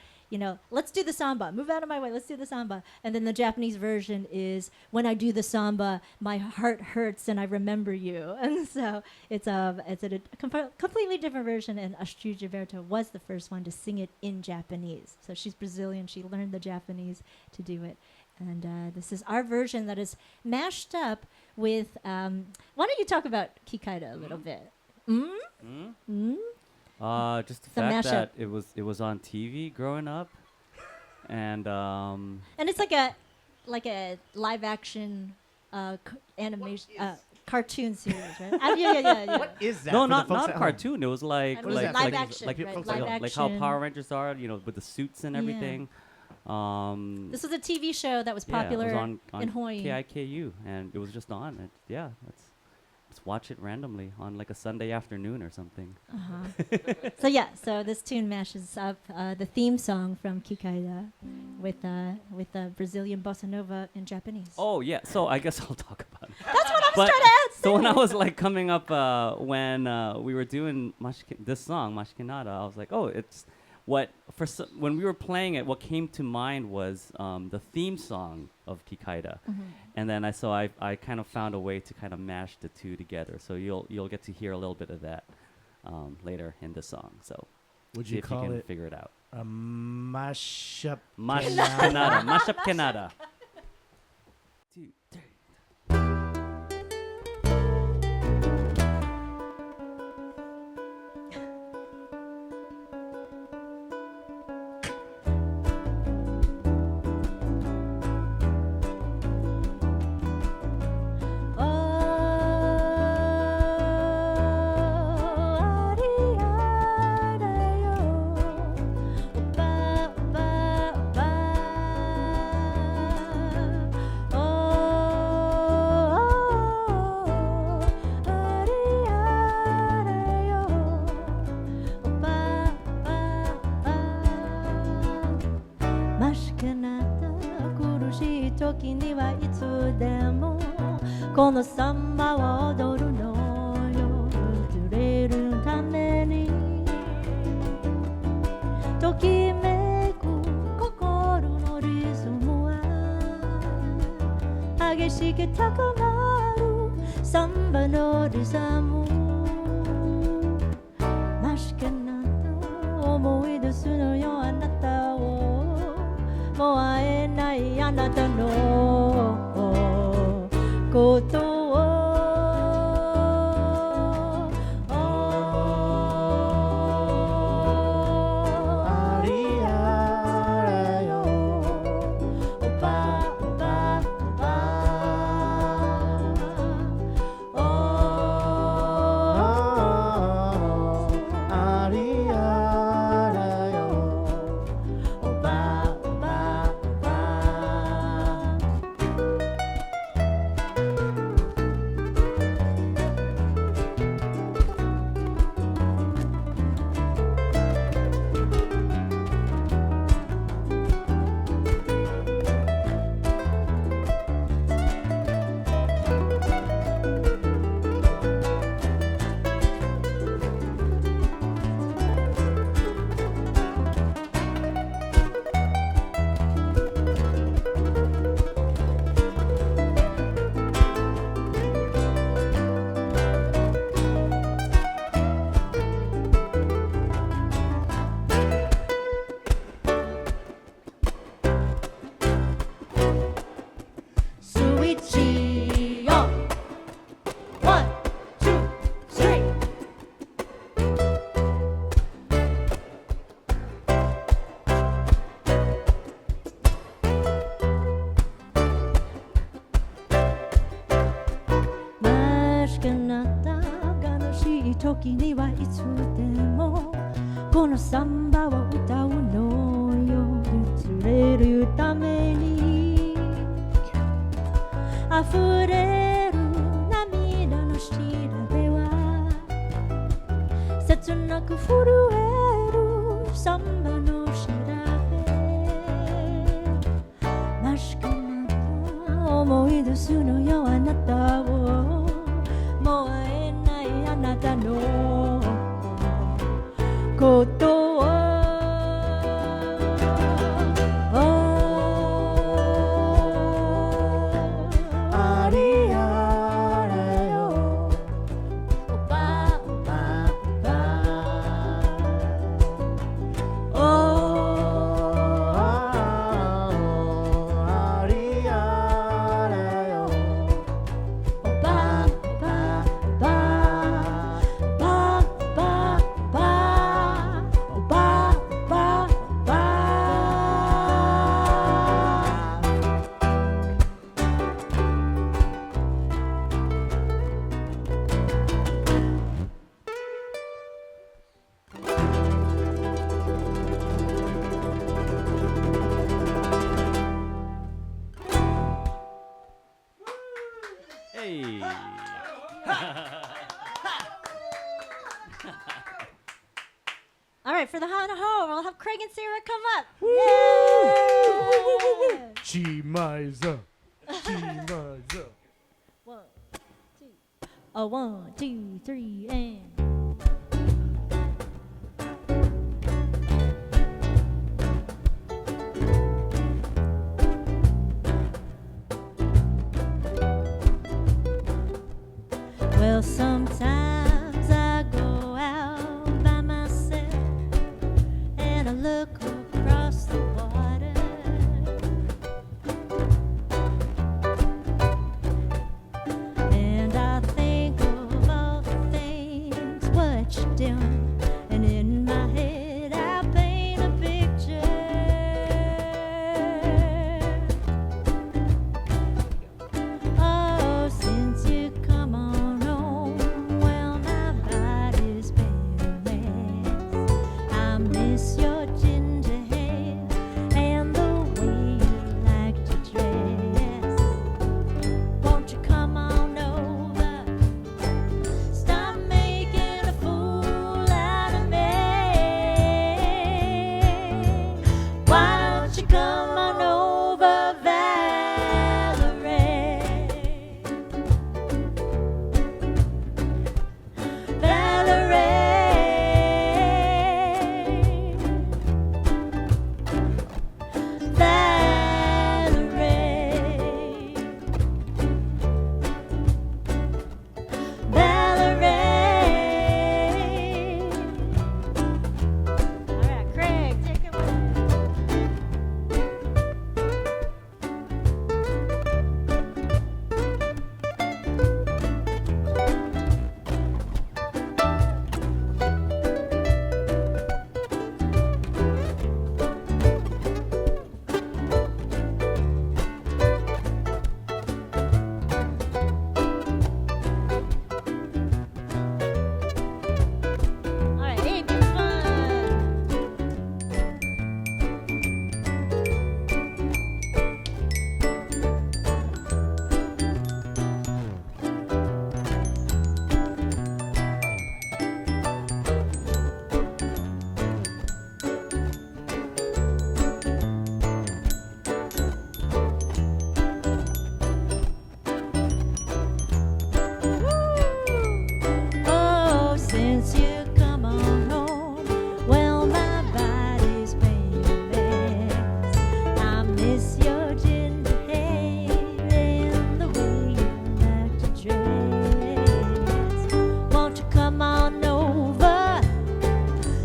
let's do the samba, move out of my way, let's do the samba. And then the Japanese version is, when I do the samba, my heart hurts and I remember you. And so it's a completely different version, and Astrid Gilberto was the first one to sing it in Japanese. So she's Brazilian, she learned the Japanese to do it. And this is our version that is mashed up with. Why don't you talk about Kikaida a little bit? Just the fact that it was on TV growing up, and it's like a live action animation cartoon series, right? Yeah. What is that? No, not cartoon. It was like live action, like how Power Rangers are, with the suits and everything. This was a TV show that was popular it was on in Hawaii. KIKU, and it was just on. Let's watch it randomly on like a Sunday afternoon or something. So this tune mashes up the theme song from Kikaida with the Brazilian bossa nova in Japanese. Oh yeah, so I guess I'll talk about it. That's what I was trying to add. So when I was like coming up, when we were doing this song Mashkinada, I was like, oh, it's. When we were playing it, what came to mind was the theme song of Kikaida, and then I kind of found a way to kind of mash the two together. So you'll get to hear a little bit of that later in the song. So would see you if call you can it figure it out? Mashup Kenada. Mashup Kenada. 2, 3. right, for the Hana Home, I'll have Craig and Sarah come up. Yay! Chimaiza. Chimaiza. 1, 2. A 1, 2, 3, and. Well, sometimes I go out by myself and I look across the water. And I think of all the things what you're doing. And in my head I paint a picture. Oh, since you come on home, well, my body's been a mess. I miss your ginger hair and the way you like to dress. Won't you come on over? Stop making a fool out of me. Why don't you come on over, Valerie? All right, Craig, take it away. All right, Abe, it's fun. Oh, since you come on home, well, my body's been a mess. I miss your ginger hair and the way you like to dress. Won't you come on over?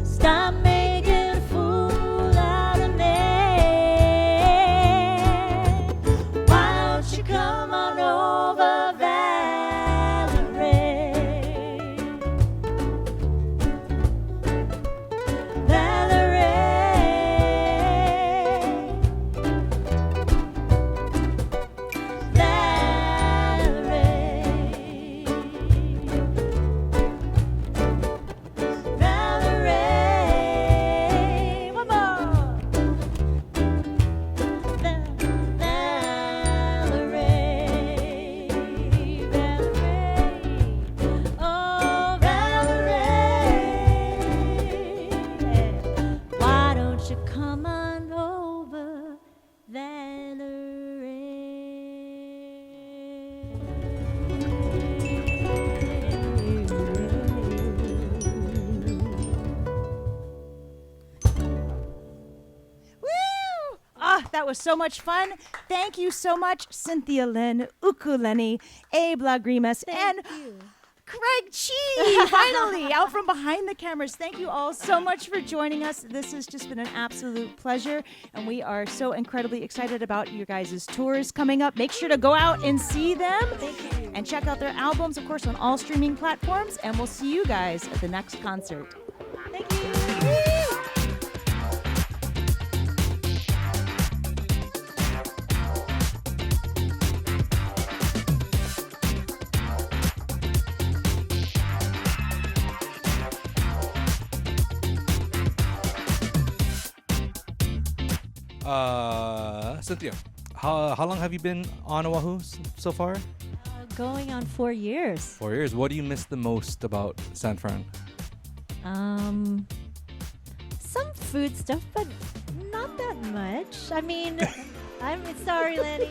Stop making a fool out of me. Why don't you come on over, Valerie? Valerie, one more. Valerie, oh Valerie, why don't you come on over, Woo! Ah, that was so much fun. Thank you so much, Cynthia Lin, Ukulenny, Abe Lagrimas, and Craig Chi, finally, out from behind the cameras. Thank you all so much for joining us. This has just been an absolute pleasure, and we are so incredibly excited about your guys' tours coming up. Make sure to go out and see them. And check out their albums, of course, on all streaming platforms. And we'll see you guys at the next concert. Thank you. Cynthia, how long have you been on Oahu so far? Going on 4 years. 4 years. What do you miss the most about San Fran? food stuff, but not that much. I mean, I'm sorry, Lenny.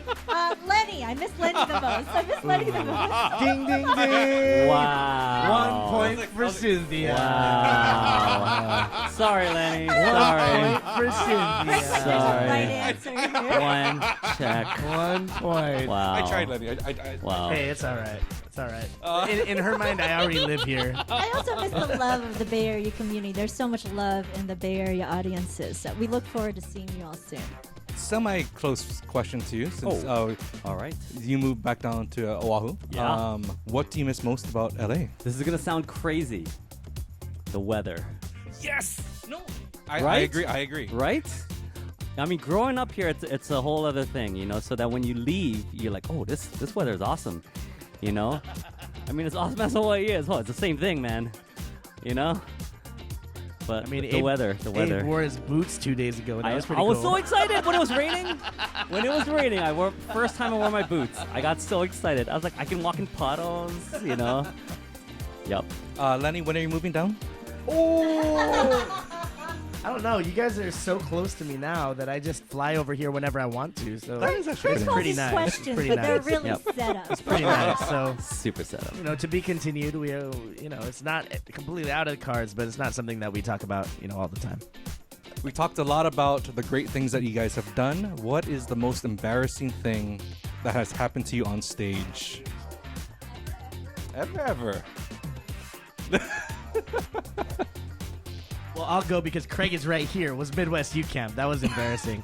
Lenny, I miss Lenny the most. I miss Lenny the most. Ding, ding, ding. Wow. 1 point for Cynthia. Wow. Sorry, Lenny. Sorry. 1 point for Cynthia. Sorry. Right answer here. 1 check. 1 point. Wow. I tried, Lenny. Wow. Hey, it's all right. It's all right. In her mind, I already live here. I also miss the love of the Bay Area community. There's so much love in the Bay Area audiences. So we look forward to seeing you all soon. Semi-close question to you, since all right, you moved back down to Oahu. Yeah. What do you miss most about LA? This is gonna sound crazy. The weather. Yes. No. Right? I agree. Right? I mean, growing up here, it's a whole other thing, you know. So that when you leave, you're like, oh, this weather is awesome, you know. I mean, it's awesome as Hawaii is. Oh, it's the same thing, man. You know. But I mean, the weather. Abe wore his boots 2 days ago. And that was pretty I was cool. so excited when it was raining. First time I wore my boots. I got so excited. I was like, I can walk in puddles, you know. Yep. Lenny, when are you moving down? Oh! I don't know. You guys are so close to me now that I just fly over here whenever I want to. So That is actually pretty nice. Questions, Pretty but they're nice. really Yep. set up. It's pretty nice. So Super setup. you know, to be continued. We, it's not completely out of the cards, but it's not something that we talk about, all the time. We talked a lot about the great things that you guys have done. What is the most embarrassing thing that has happened to you on stage? Ever. Well, I'll go because Craig is right here. Was Midwest U Camp. That was embarrassing.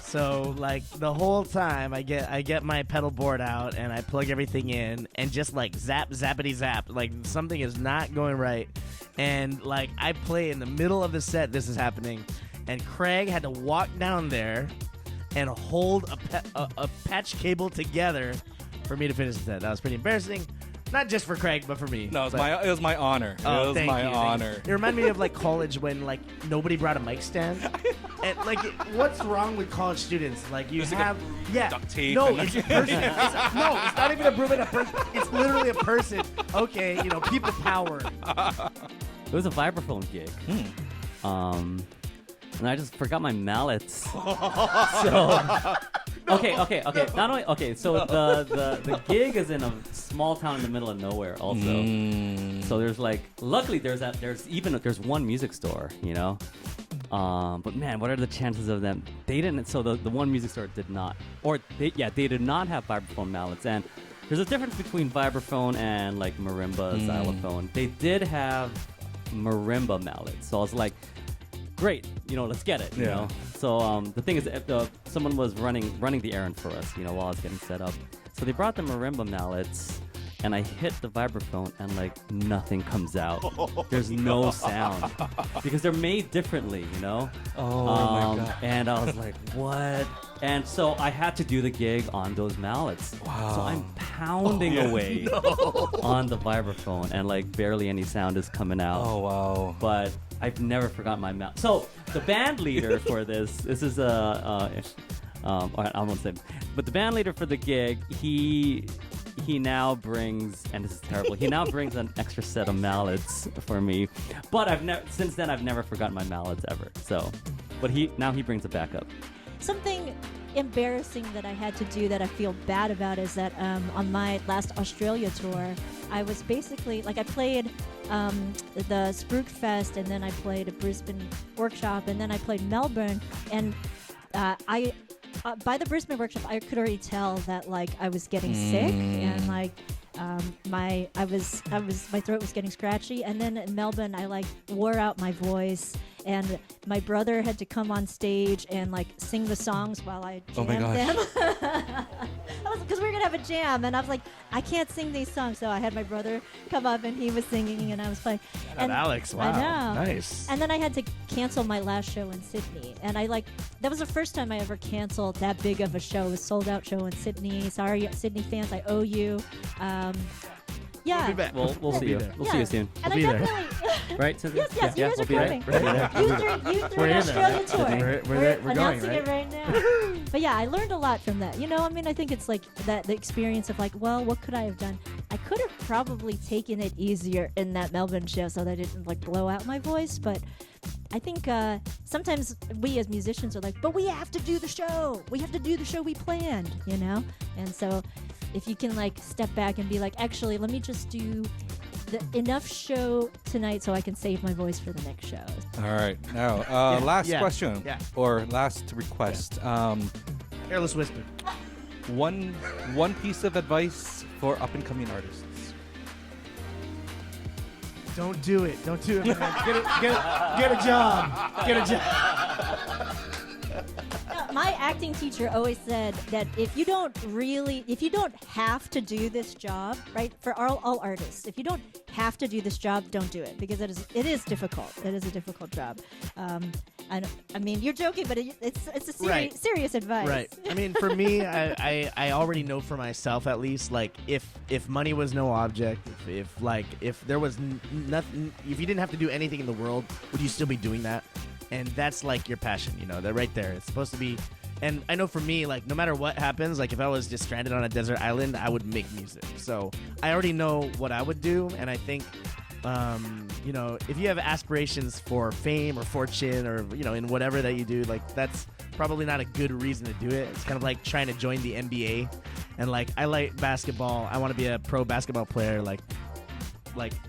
So like the whole time I get my pedal board out and I plug everything in and just like zappity zap, like something is not going right. And like I play in the middle of the set, this is happening, and Craig had to walk down there and hold a patch cable together for me to finish the set. That was pretty embarrassing. Not just for Craig, but for me. No, it was my honor. Oh, it was thank my you, thank you. honor. It reminded me of like college when like nobody brought a mic stand. And like, what's wrong with college students? Like you have duct tape. No, and it's a person. It's not even a broom and a person. It's literally a person. Okay, people power. It was a vibraphone gig. And I just forgot my mallets. Okay. Not only so the gig is in a small town in the middle of nowhere also. So there's luckily there's one music store, but man, what are the chances of them? They didn't. So the one music store did not, they did not have vibraphone mallets. And there's a difference between vibraphone and like marimba, xylophone. They did have marimba mallets. So I was like, great, let's get it, you know. So the thing is, someone was running the errand for us, while I was getting set up. So they brought the marimba mallets, and I hit the vibraphone, and nothing comes out. There's no sound because they're made differently, Oh my God. And I was like, what? And so I had to do the gig on those mallets. Wow. So I'm pounding away on the vibraphone, and barely any sound is coming out. Oh wow. But I've never forgotten my mouth. So the band leader for this is I won't say, but the band leader for the gig, he now brings, and this is terrible, he now brings an extra set of mallets for me. But since then I've never forgotten my mallets ever. So, but he brings it back up. Something embarrassing that I had to do that I feel bad about is that on my last Australia tour, I was basically I played the Spruik Fest, and then I played a Brisbane workshop, and then I played Melbourne, and I by the Brisbane workshop I could already tell that I was getting sick, and my throat was getting scratchy, and then in Melbourne I wore out my voice, and my brother had to come on stage and sing the songs while I jammed them. Because we were gonna have a jam, and I was like, I can't sing these songs, so I had my brother come up and he was singing and I was playing. And Alex, wow, I know. Nice. And then I had to cancel my last show in Sydney, and that was the first time I ever canceled that big of a show. It was a sold out show in Sydney. Sorry, Sydney fans, I owe you. Yeah. We'll be back. We'll see you. We'll see you soon. And We'll be definitely Right, Cynthia? Yes, you guys we'll are be there. coming. We're You three We're in Australia there. tour. We're going, announcing right? it right now. But yeah, I learned a lot from that. I think it's that the experience of well, what could I have done? I could have probably taken it easier in that Melbourne show so that I didn't blow out my voice, but I think sometimes we as musicians are like, but we have to do the show. We have to do the show we planned, you know? And so if you can like step back and be like, actually, let me just do enough show tonight so I can save my voice for the next show. All right. Now, last question or last request. Careless whisper. One piece of advice for up-and-coming artists. Don't do it. Don't do it, man. Get a job. Get a job. My acting teacher always said that if you don't have to do this job, right, for all artists, if you don't have to do this job, don't do it, because it is difficult. It is a difficult job. I mean, you're joking, but it's a serious advice. Right. I mean, for me, I already know for myself, at least, like if money was no object, if there was nothing, if you didn't have to do anything in the world, would you still be doing that? And that's like your passion, you know, that right there. It's supposed to be. And I know for me, like, no matter what happens, like, if I was just stranded on a desert island, I would make music. So I already know what I would do. And I think, you know, if you have aspirations for fame or fortune or, you know, in whatever that you do, like, that's probably not a good reason to do it. It's kind of like trying to join the NBA. And, like, I like basketball. I want to be a pro basketball player. Like,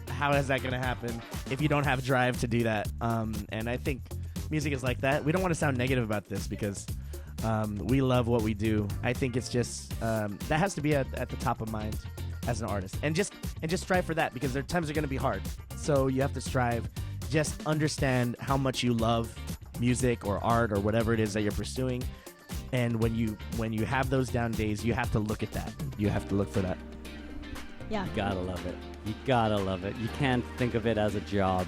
how is that going to happen if you don't have drive to do that? And I think music is like that. We don't want to sound negative about this because we love what we do. I think it's just that has to be at the top of mind as an artist, and just strive for that, because there times are going to be hard. So you have to strive. Just understand how much you love music or art or whatever it is that you're pursuing, and when you have those down days, you have to look at that. You have to look for that. Yeah. You gotta love it. You gotta love it. You can't think of it as a job.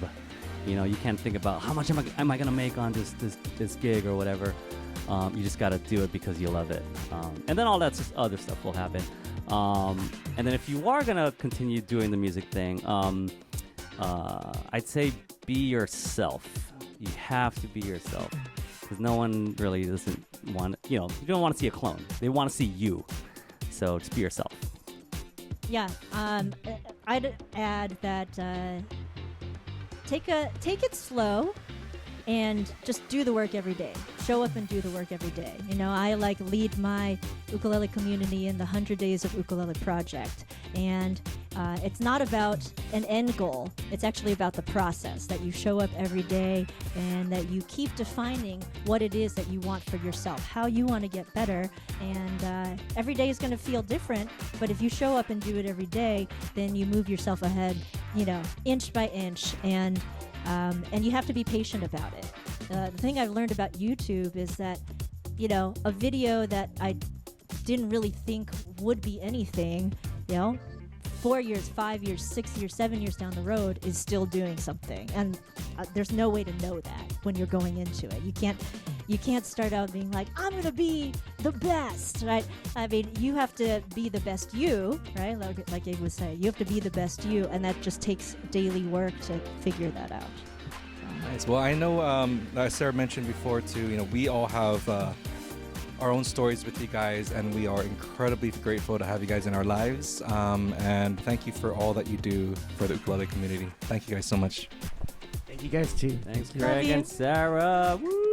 You know, you can't think about how much am I gonna make on this gig or whatever. You just gotta do it because you love it, and then all that other stuff will happen. And then if you are gonna continue doing the music thing, I'd say be yourself. You have to be yourself, because no one really doesn't want. You know, you don't want to see a clone. They want to see you. So just be yourself. Yeah. I'd add that take it slow and just do the work every day. Show up and do the work every day. You know, I lead my ukulele community in the 100 Days of Ukulele project. And it's not about an end goal. It's actually about the process, that you show up every day and that you keep defining what it is that you want for yourself, how you want to get better. And every day is going to feel different, but if you show up and do it every day, then you move yourself ahead, you know, inch by inch. And you have to be patient about it. The thing I've learned about YouTube is that, you know, a video that I didn't really think would be anything, you know, 4 years, 5 years, 6 years, 7 years down the road is still doing something. And there's no way to know that when you're going into it. You can't start out being like, I'm going to be the best, right? I mean, you have to be the best you, right? Like Abe was saying, you have to be the best you, and that just takes daily work to figure that out. Nice. Well, I know, as Sarah mentioned before too, you know, we all have our own stories with you guys, and we are incredibly grateful to have you guys in our lives. And thank you for all that you do for the ukulele community. Thank you guys so much. Thank you guys too. Thanks, Greg and Sarah. Woo!